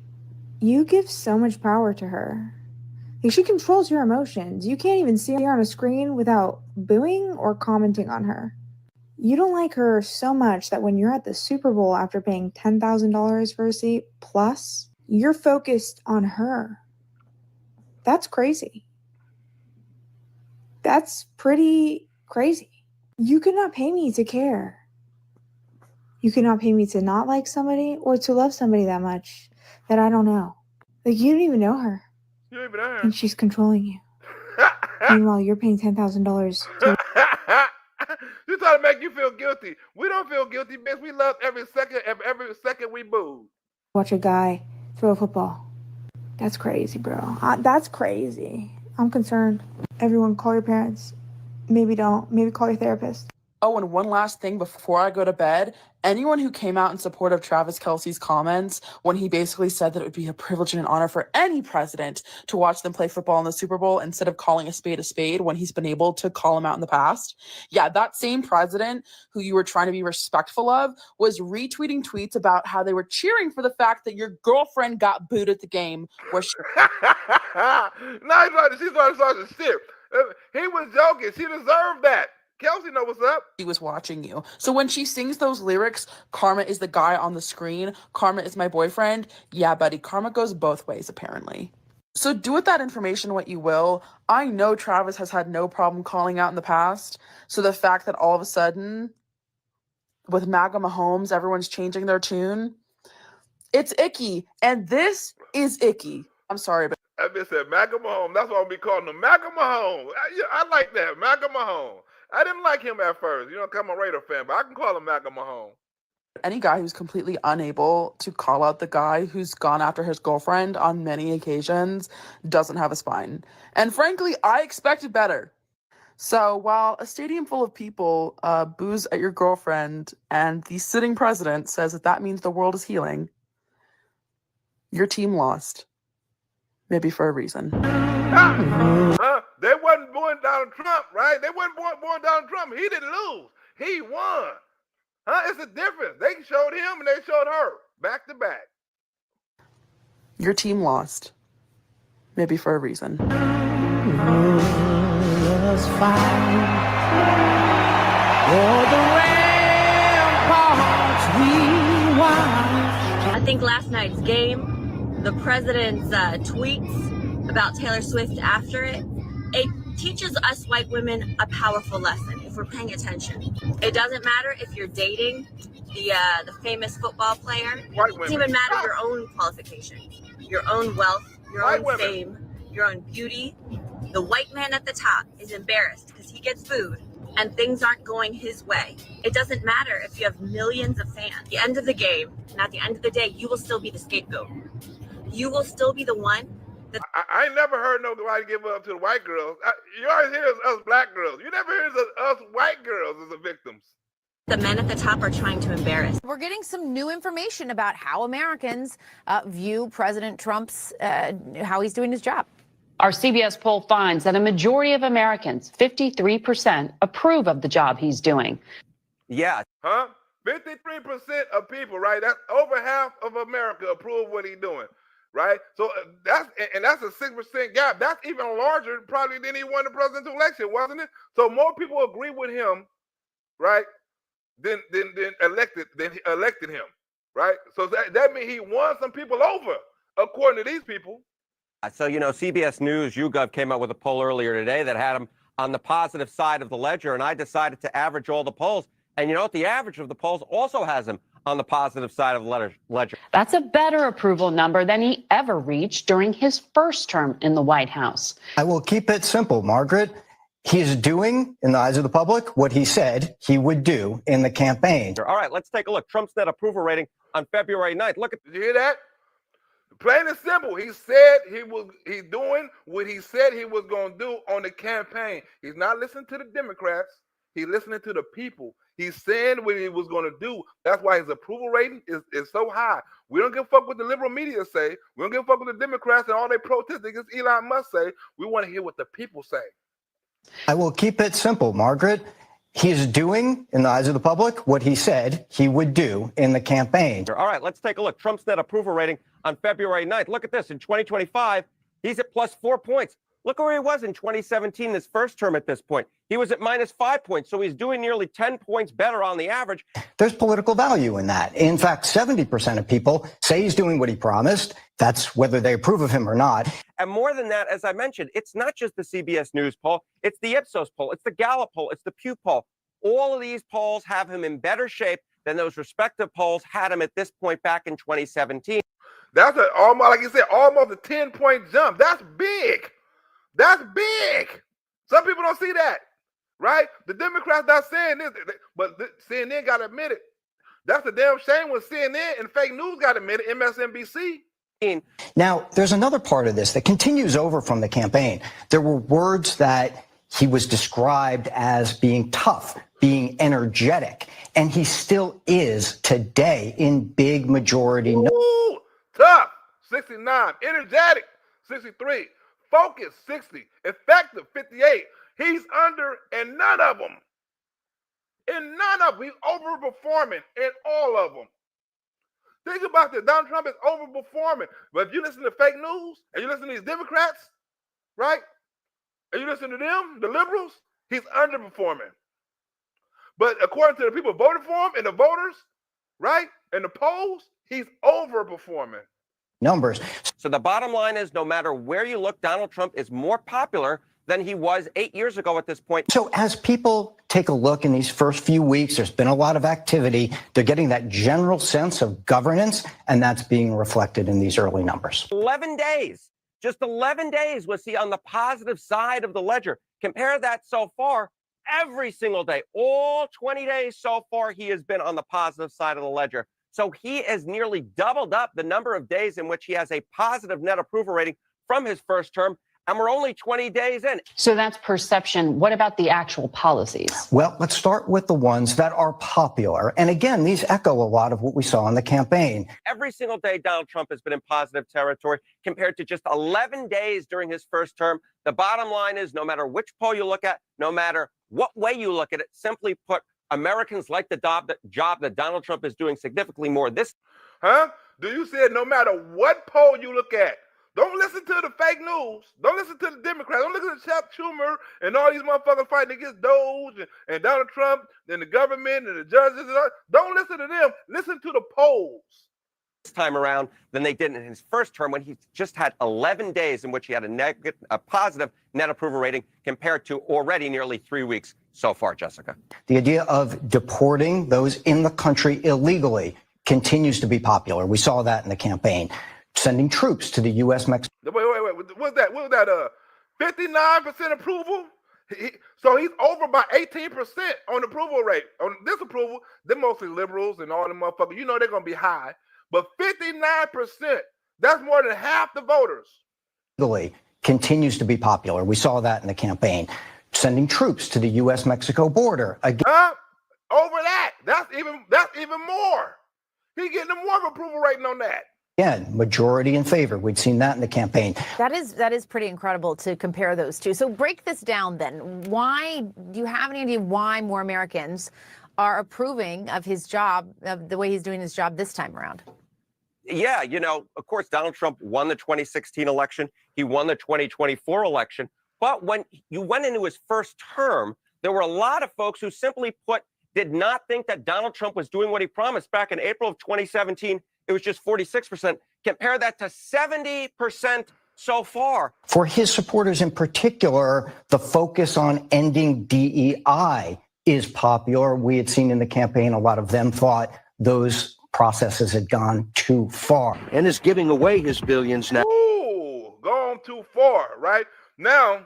you give so much power to her. Like, she controls your emotions. You can't even see her on a screen without booing or commenting on her. You don't like her so much that when you're at the Super Bowl after paying $10,000 for a seat, plus, you're focused on her. That's crazy. That's pretty crazy. You could not pay me to care. You could not pay me to not like somebody or to love somebody that much that I don't know. Like, you don't even know her. You don't even know her. And she's controlling you. Meanwhile, you're paying $10,000 to... You're trying to make you feel guilty. We don't feel guilty, bitch. We love every second we booed. watch a guy throw a football. That's crazy, bro. That's crazy. I'm concerned. Everyone call your parents. Maybe don't. Maybe call your therapist. Oh, and one last thing before I go to bed. Anyone who came out in support of Travis Kelce's comments when he basically said that it would be a privilege and an honor for any president to watch them play football in the Super Bowl instead of calling a spade when he's been able to call him out in the past. Yeah, that same president who you were trying to be respectful of was retweeting tweets about how they were cheering for the fact that your girlfriend got booed at the game where she... No, she's trying to start the shit. He was joking. She deserved that. Kelsey know what's up. She was watching you. So when she sings those lyrics, Karma is the guy on the screen, Karma is my boyfriend. Yeah, buddy, Karma goes both ways, apparently. So do with that information what you will. I know Travis has had no problem calling out in the past. So the fact that all of a sudden with MAGA Mahomes, everyone's changing their tune. It's icky, and this is icky. I'm sorry, but I just said Maga Mahomes. That's why I'll be calling him Maga Mahomes. I like that, Maga Mahomes. I didn't like him at first, you know, 'cause I'm a Raider fan, but I can call him Maga Mahomes. any guy who's completely unable to call out the guy who's gone after his girlfriend on many occasions doesn't have a spine. And frankly, I expected better. So while a stadium full of people boos at your girlfriend and the sitting president says that means the world is healing, your team lost. Maybe for a reason. They wasn't booing Donald Trump, right? They wasn't booing Donald Trump. He didn't lose. He won. It's a difference. They showed him and they showed her back to back. Your team lost. Maybe for a reason. I think last night's game, the president's tweets about Taylor Swift after it teaches us white women a powerful lesson if we're paying attention. It doesn't matter if you're dating the famous football player. It doesn't even matter your own qualifications, your own wealth, your own fame, your own beauty. The white man at the top is embarrassed because he gets food and things aren't going his way. It doesn't matter if you have millions of fans. At the end of the game, and at the end of the day, you will still be the scapegoat. You will still be the one. I ain't never heard nobody give up to the white girls. You always hear us black girls. You never hear us white girls as the victims. The men at the top are trying to embarrass. We're getting some new information about how Americans view President Trump's, how he's doing his job. Our CBS poll finds that a majority of Americans, 53%, approve of the job he's doing. Yeah. 53% of people, right? That's over half of America approve what he's doing, right? So that's a 6% gap. That's even larger probably than he won the presidential election, wasn't it? So more people agree with him, right, than elected him, right? So that means he won some people over, according to these people. So, you know, CBS News, YouGov came out with a poll earlier today that had him on the positive side of the ledger, and I decided to average all the polls. And you know what? The average of the polls also has him on the positive side of the ledger. That's a better approval number than he ever reached during his first term in the White House. I will keep it simple, Margaret. He is doing, in the eyes of the public, what he said he would do in the campaign. All right, let's take a look. Trump's net approval rating on February 9th. Look at. Did you hear that? Plain and simple. He said he's doing what he said he was going to do on the campaign. He's not listening to the Democrats. He's listening to the people. He's saying what he was going to do. That's why his approval rating is so high. We don't give a fuck what the liberal media say. We don't give a fuck what the Democrats and all they protest against Elon Musk say. We want to hear what the people say. I will keep it simple, Margaret. He is doing, in the eyes of the public, what he said he would do in the campaign. All right, let's take a look. Trump's net approval rating on February 9th. Look at this. In 2025, he's at plus 4 points. Look where he was in 2017, his first term at this point. He was at minus 5 points, so he's doing nearly 10 points better on the average. There's political value in that. In fact, 70% of people say he's doing what he promised. That's whether they approve of him or not. And more than that, as I mentioned, it's not just the CBS News poll. It's the Ipsos poll. It's the Gallup poll. It's the Pew poll. All of these polls have him in better shape than those respective polls had him at this point back in 2017. That's almost, like you said, almost a 10-point jump. That's big. That's big. Some people don't see that, right? The Democrats not saying this, but CNN got to admit it. That's a damn shame when CNN and fake news got to admit it, MSNBC. Now, there's another part of this that continues over from the campaign. There were words that he was described as being tough, being energetic, and he still is today in big majority. Ooh, tough, 69, energetic, 63. Focus, 60. Effective, 58. He's under in none of them. In none of them. He's overperforming in all of them. Think about this. Donald Trump is overperforming. But if you listen to fake news and you listen to these Democrats, right? And you listen to them, the liberals, he's underperforming. But according to the people voting for him and the voters, right? And the polls, he's overperforming. Numbers. So the bottom line is no matter where you look, Donald Trump is more popular than he was 8 years ago at this point. So as people take a look in these first few weeks, there's been a lot of activity. They're getting that general sense of governance, and that's being reflected in these early numbers. 11 days, just 11 days was he on the positive side of the ledger. Compare that so far, every single day, all 20 days so far, he has been on the positive side of the ledger. So he has nearly doubled up the number of days in which he has a positive net approval rating from his first term, and we're only 20 days in. So that's perception. What about the actual policies? Well, let's start with the ones that are popular. And again, these echo a lot of what we saw in the campaign. Every single day, Donald Trump has been in positive territory compared to just 11 days during his first term. The bottom line is, no matter which poll you look at, no matter what way you look at it, simply put, Americans like the job that Donald Trump is doing significantly more. Huh? Do you say no matter what poll you look at? Don't listen to the fake news. Don't listen to the Democrats. Don't listen to Chuck Schumer and all these motherfuckers fighting against Doge and Donald Trump and the government and the judges. And all. Don't listen to them. Listen to the polls. This time around than they did in his first term, when he just had 11 days in which he had a positive net approval rating compared to already nearly 3 weeks so far, Jessica. The idea of deporting those in the country illegally continues to be popular. We saw that in the campaign. Sending troops to the U.S. Mexico. Wait. What's that? 59% approval? So he's over by 18% on approval rate. On this approval, they're mostly liberals and all the motherfuckers. You know they're going to be high. But 59%, that's more than half the voters. Illegally continues to be popular. We saw that in the campaign. Sending troops to the U.S.-Mexico border. Again. Over that. That's even more. He's getting a more approval rating on that. Again, majority in favor. We'd seen that in the campaign. That is pretty incredible to compare those two. So break this down then. Why do you have any idea why more Americans are approving of his job, of the way he's doing his job this time around? Yeah, you know, of course, Donald Trump won the 2016 election. He won the 2024 election. But when you went into his first term, there were a lot of folks who simply put did not think that Donald Trump was doing what he promised back in April of 2017. It was just 46%. Compare that to 70% so far. For his supporters in particular, the focus on ending DEI is popular. We had seen in the campaign, a lot of them thought those processes had gone too far. And is giving away his billions now. Ooh, gone too far, right? Now,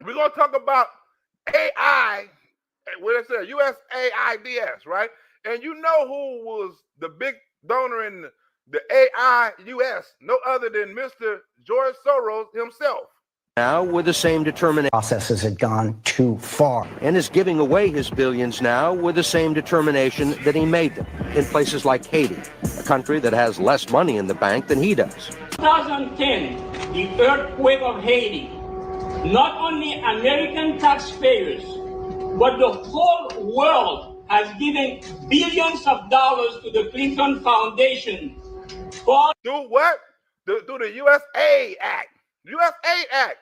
we're going to talk about AI, what it says, USAIDs, right? And you know who was the big donor in the AIUS, no other than Mr. George Soros himself. Now, with the same determination. Processes had gone too far. And is giving away his billions now with the same determination that he made them in places like Haiti, a country that has less money in the bank than he does. 2010, the earthquake of Haiti, not only American taxpayers, but the whole world has given billions of dollars to the Clinton Foundation. Do what? Do the USA Act. USA Act.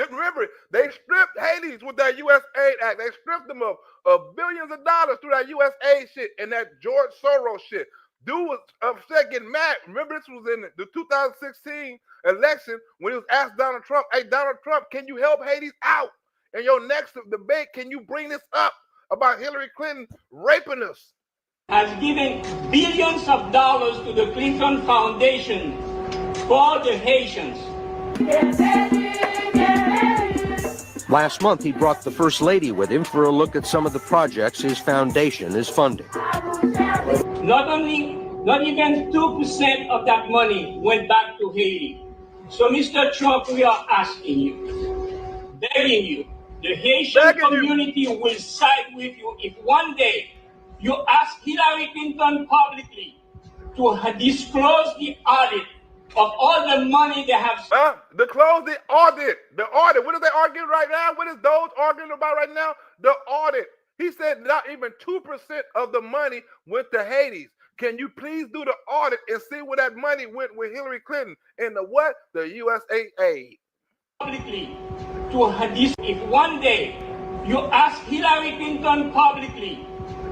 Remember, they stripped Haiti with that USA Act. They stripped them of billions of dollars through that USA shit and that George Soros shit. Dude was upset, getting mad. Remember, this was in the 2016 election when he was asked Donald Trump, hey, Donald Trump, can you help Haiti out? In your next debate, can you bring this up about Hillary Clinton raping us? Has given billions of dollars to the Clinton Foundation for the Haitians. Last month, he brought the First Lady with him for a look at some of the projects his foundation is funding. Not even 2% of that money went back to Haiti. So, Mr. Trump, we are asking you, begging you, the Haitian community will side with you if one day you ask Hillary Clinton publicly to disclose the audit of all the money they have. Disclose the audit. The audit. What are they arguing right now? What is Doge arguing about right now? The audit. He said not even 2% of the money went to Haiti. Can you please do the audit and see where that money went with Hillary Clinton and the what? The USAID. Publicly to if one day you ask Hillary Clinton publicly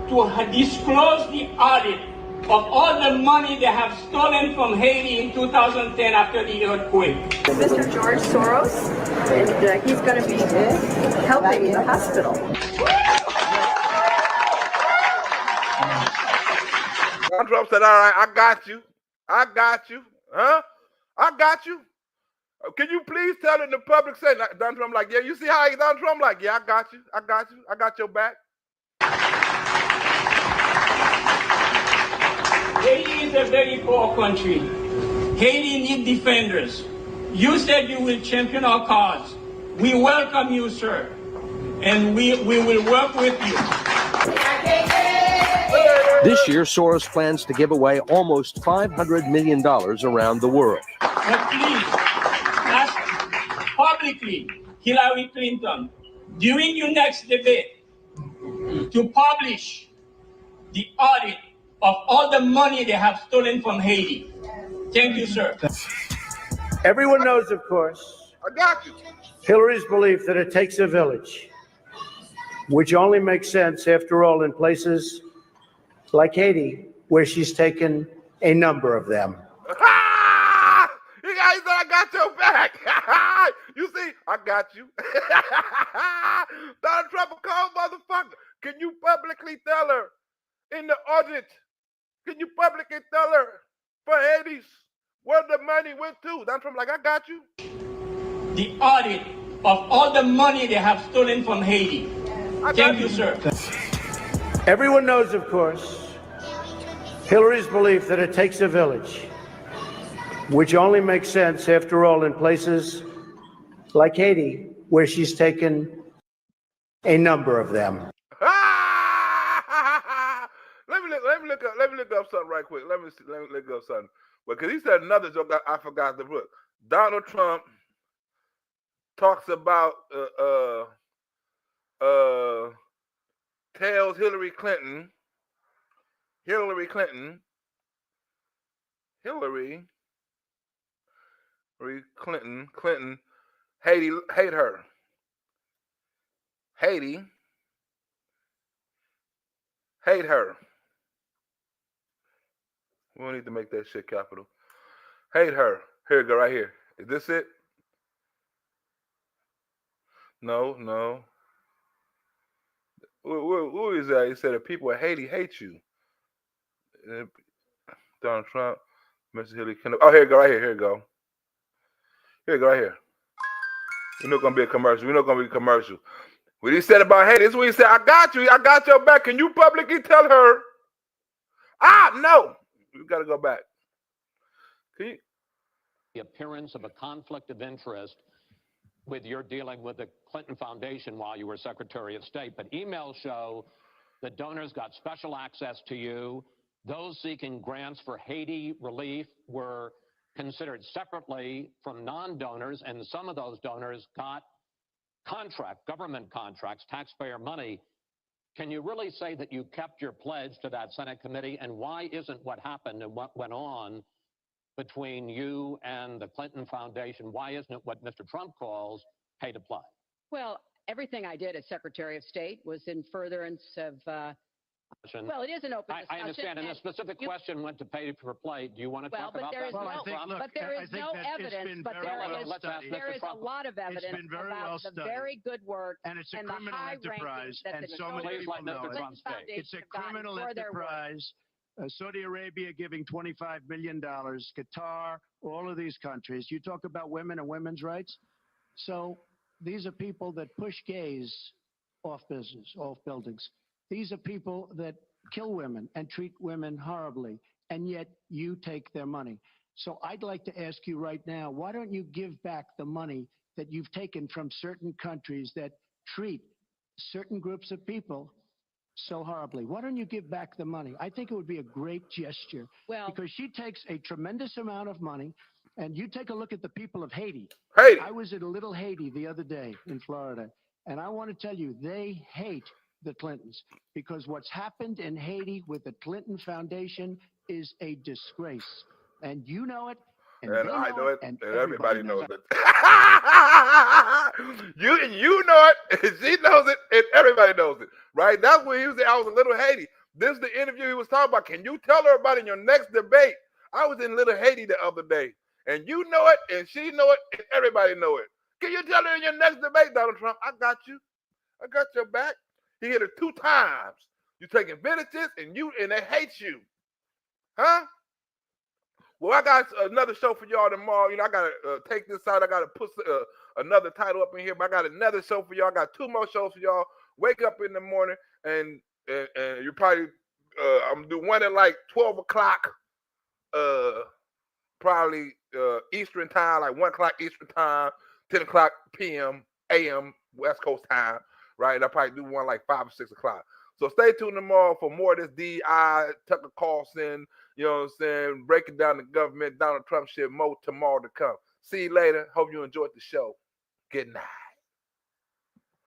to disclose the audit of all the money they have stolen from Haiti in 2010 after the earthquake. Mr. George Soros, and he's going to be helping the hospital. Donald Trump said, all right, I got you. I got you. Huh? I got you. Can you please tell it in the public say, Donald Trump like, yeah, you see how Donald Trump like, yeah, I got you. I got you. I got your back. Haiti is a very poor country. Haiti needs defenders. You said you will champion our cause. We welcome you, sir. And we will work with you. This year, Soros plans to give away almost $500 million around the world. But please, ask publicly Hillary Clinton, during your next debate, to publish the audit of all the money they have stolen from Haiti. Thank you, sir. Everyone knows, of course, I got you. Hillary's belief that it takes a village, which only makes sense, after all, in places like Haiti, where she's taken a number of them. You guys said I got your back. You see, I got you. Donald Trump, a cold motherfucker. Can you publicly tell her in the audit? Can you publicly tell her for Haiti where the money went to? Donald Trump like, I got you. The audit of all the money they have stolen from Haiti. Thank you, sir. Everyone knows, of course, Hillary's belief that it takes a village, which only makes sense, after all, in places like Haiti, where she's taken a number of them. Let me look up something right quick. Let me look up something. Because he said another joke I forgot to put. Donald Trump talks about tells Hillary Clinton, Haiti hate her. Haiti hate her. We don't need to make that shit capital. Hate her. Here we go, right here. Is this it? No. Who is that? He said the people of Haiti hate you. Donald Trump, Mr. Hillary Clinton. Oh, here we go, right here. Here we go. Here we go, right here. We know it's gonna be a commercial. What he said about Haiti, this is what he said. I got you. I got your back. Can you publicly tell her? No. We gotta go back. The appearance of a conflict of interest with your dealing with the Clinton Foundation while you were Secretary of State, but emails show that donors got special access to you. Those seeking grants for Haiti relief were considered separately from non-donors, and some of those donors got government contracts, taxpayer money. Can you really say that you kept your pledge to that Senate committee? And why isn't what happened and what went on between you and the Clinton Foundation, why isn't it what Mr. Trump calls pay to play? Well, everything I did as Secretary of State was in furtherance of, well, it is an open discussion. I understand, and the specific question went to pay for play. Do you want to talk about that? But there is no evidence, but there is a lot of evidence about the very good work and the high rankings that the Clinton Foundation It's a criminal enterprise. Saudi Arabia giving $25 million, Qatar, all of these countries. You talk about women and women's rights. So these are people that push gays off buildings. These are people that kill women and treat women horribly, and yet you take their money. So I'd like to ask you right now, why don't you give back the money that you've taken from certain countries that treat certain groups of people so horribly? Why don't you give back the money? I think it would be a great gesture, because she takes a tremendous amount of money. And you take a look at the people of Haiti. I was at a little Haiti the other day in Florida, and I want to tell you, they hate the Clintons, because what's happened in Haiti with the Clinton Foundation is a disgrace. And you know it. And I know it, and everybody knows it. You know it, and she knows it, and everybody knows it, right? That's what he was saying. I was a little Haiti. This is the interview he was talking about. Can you tell her about in your next debate? I was in Little Haiti the other day, and you know it, and she know it, and everybody know it. Can you tell her in your next debate, Donald Trump? I got you. I got your back. He hit her 2 times. You taking benefits, and they hate you. Huh? Well, I got another show for y'all tomorrow. You know, I got to take this out. I got to put another title up in here, but I got another show for y'all. I got 2 more shows for y'all. Wake up in the morning, and you probably, I'm going to do one at like 12 o'clock, probably Eastern time, like 1 o'clock Eastern time, 10 o'clock p.m., a.m., West Coast time, right? And I'll probably do one like 5 or 6 o'clock. So stay tuned tomorrow for more of this D.I., Tucker Carlson, you know what I'm saying, breaking down the government, Donald Trump shit, more tomorrow to come. See you later. Hope you enjoyed the show. Good night.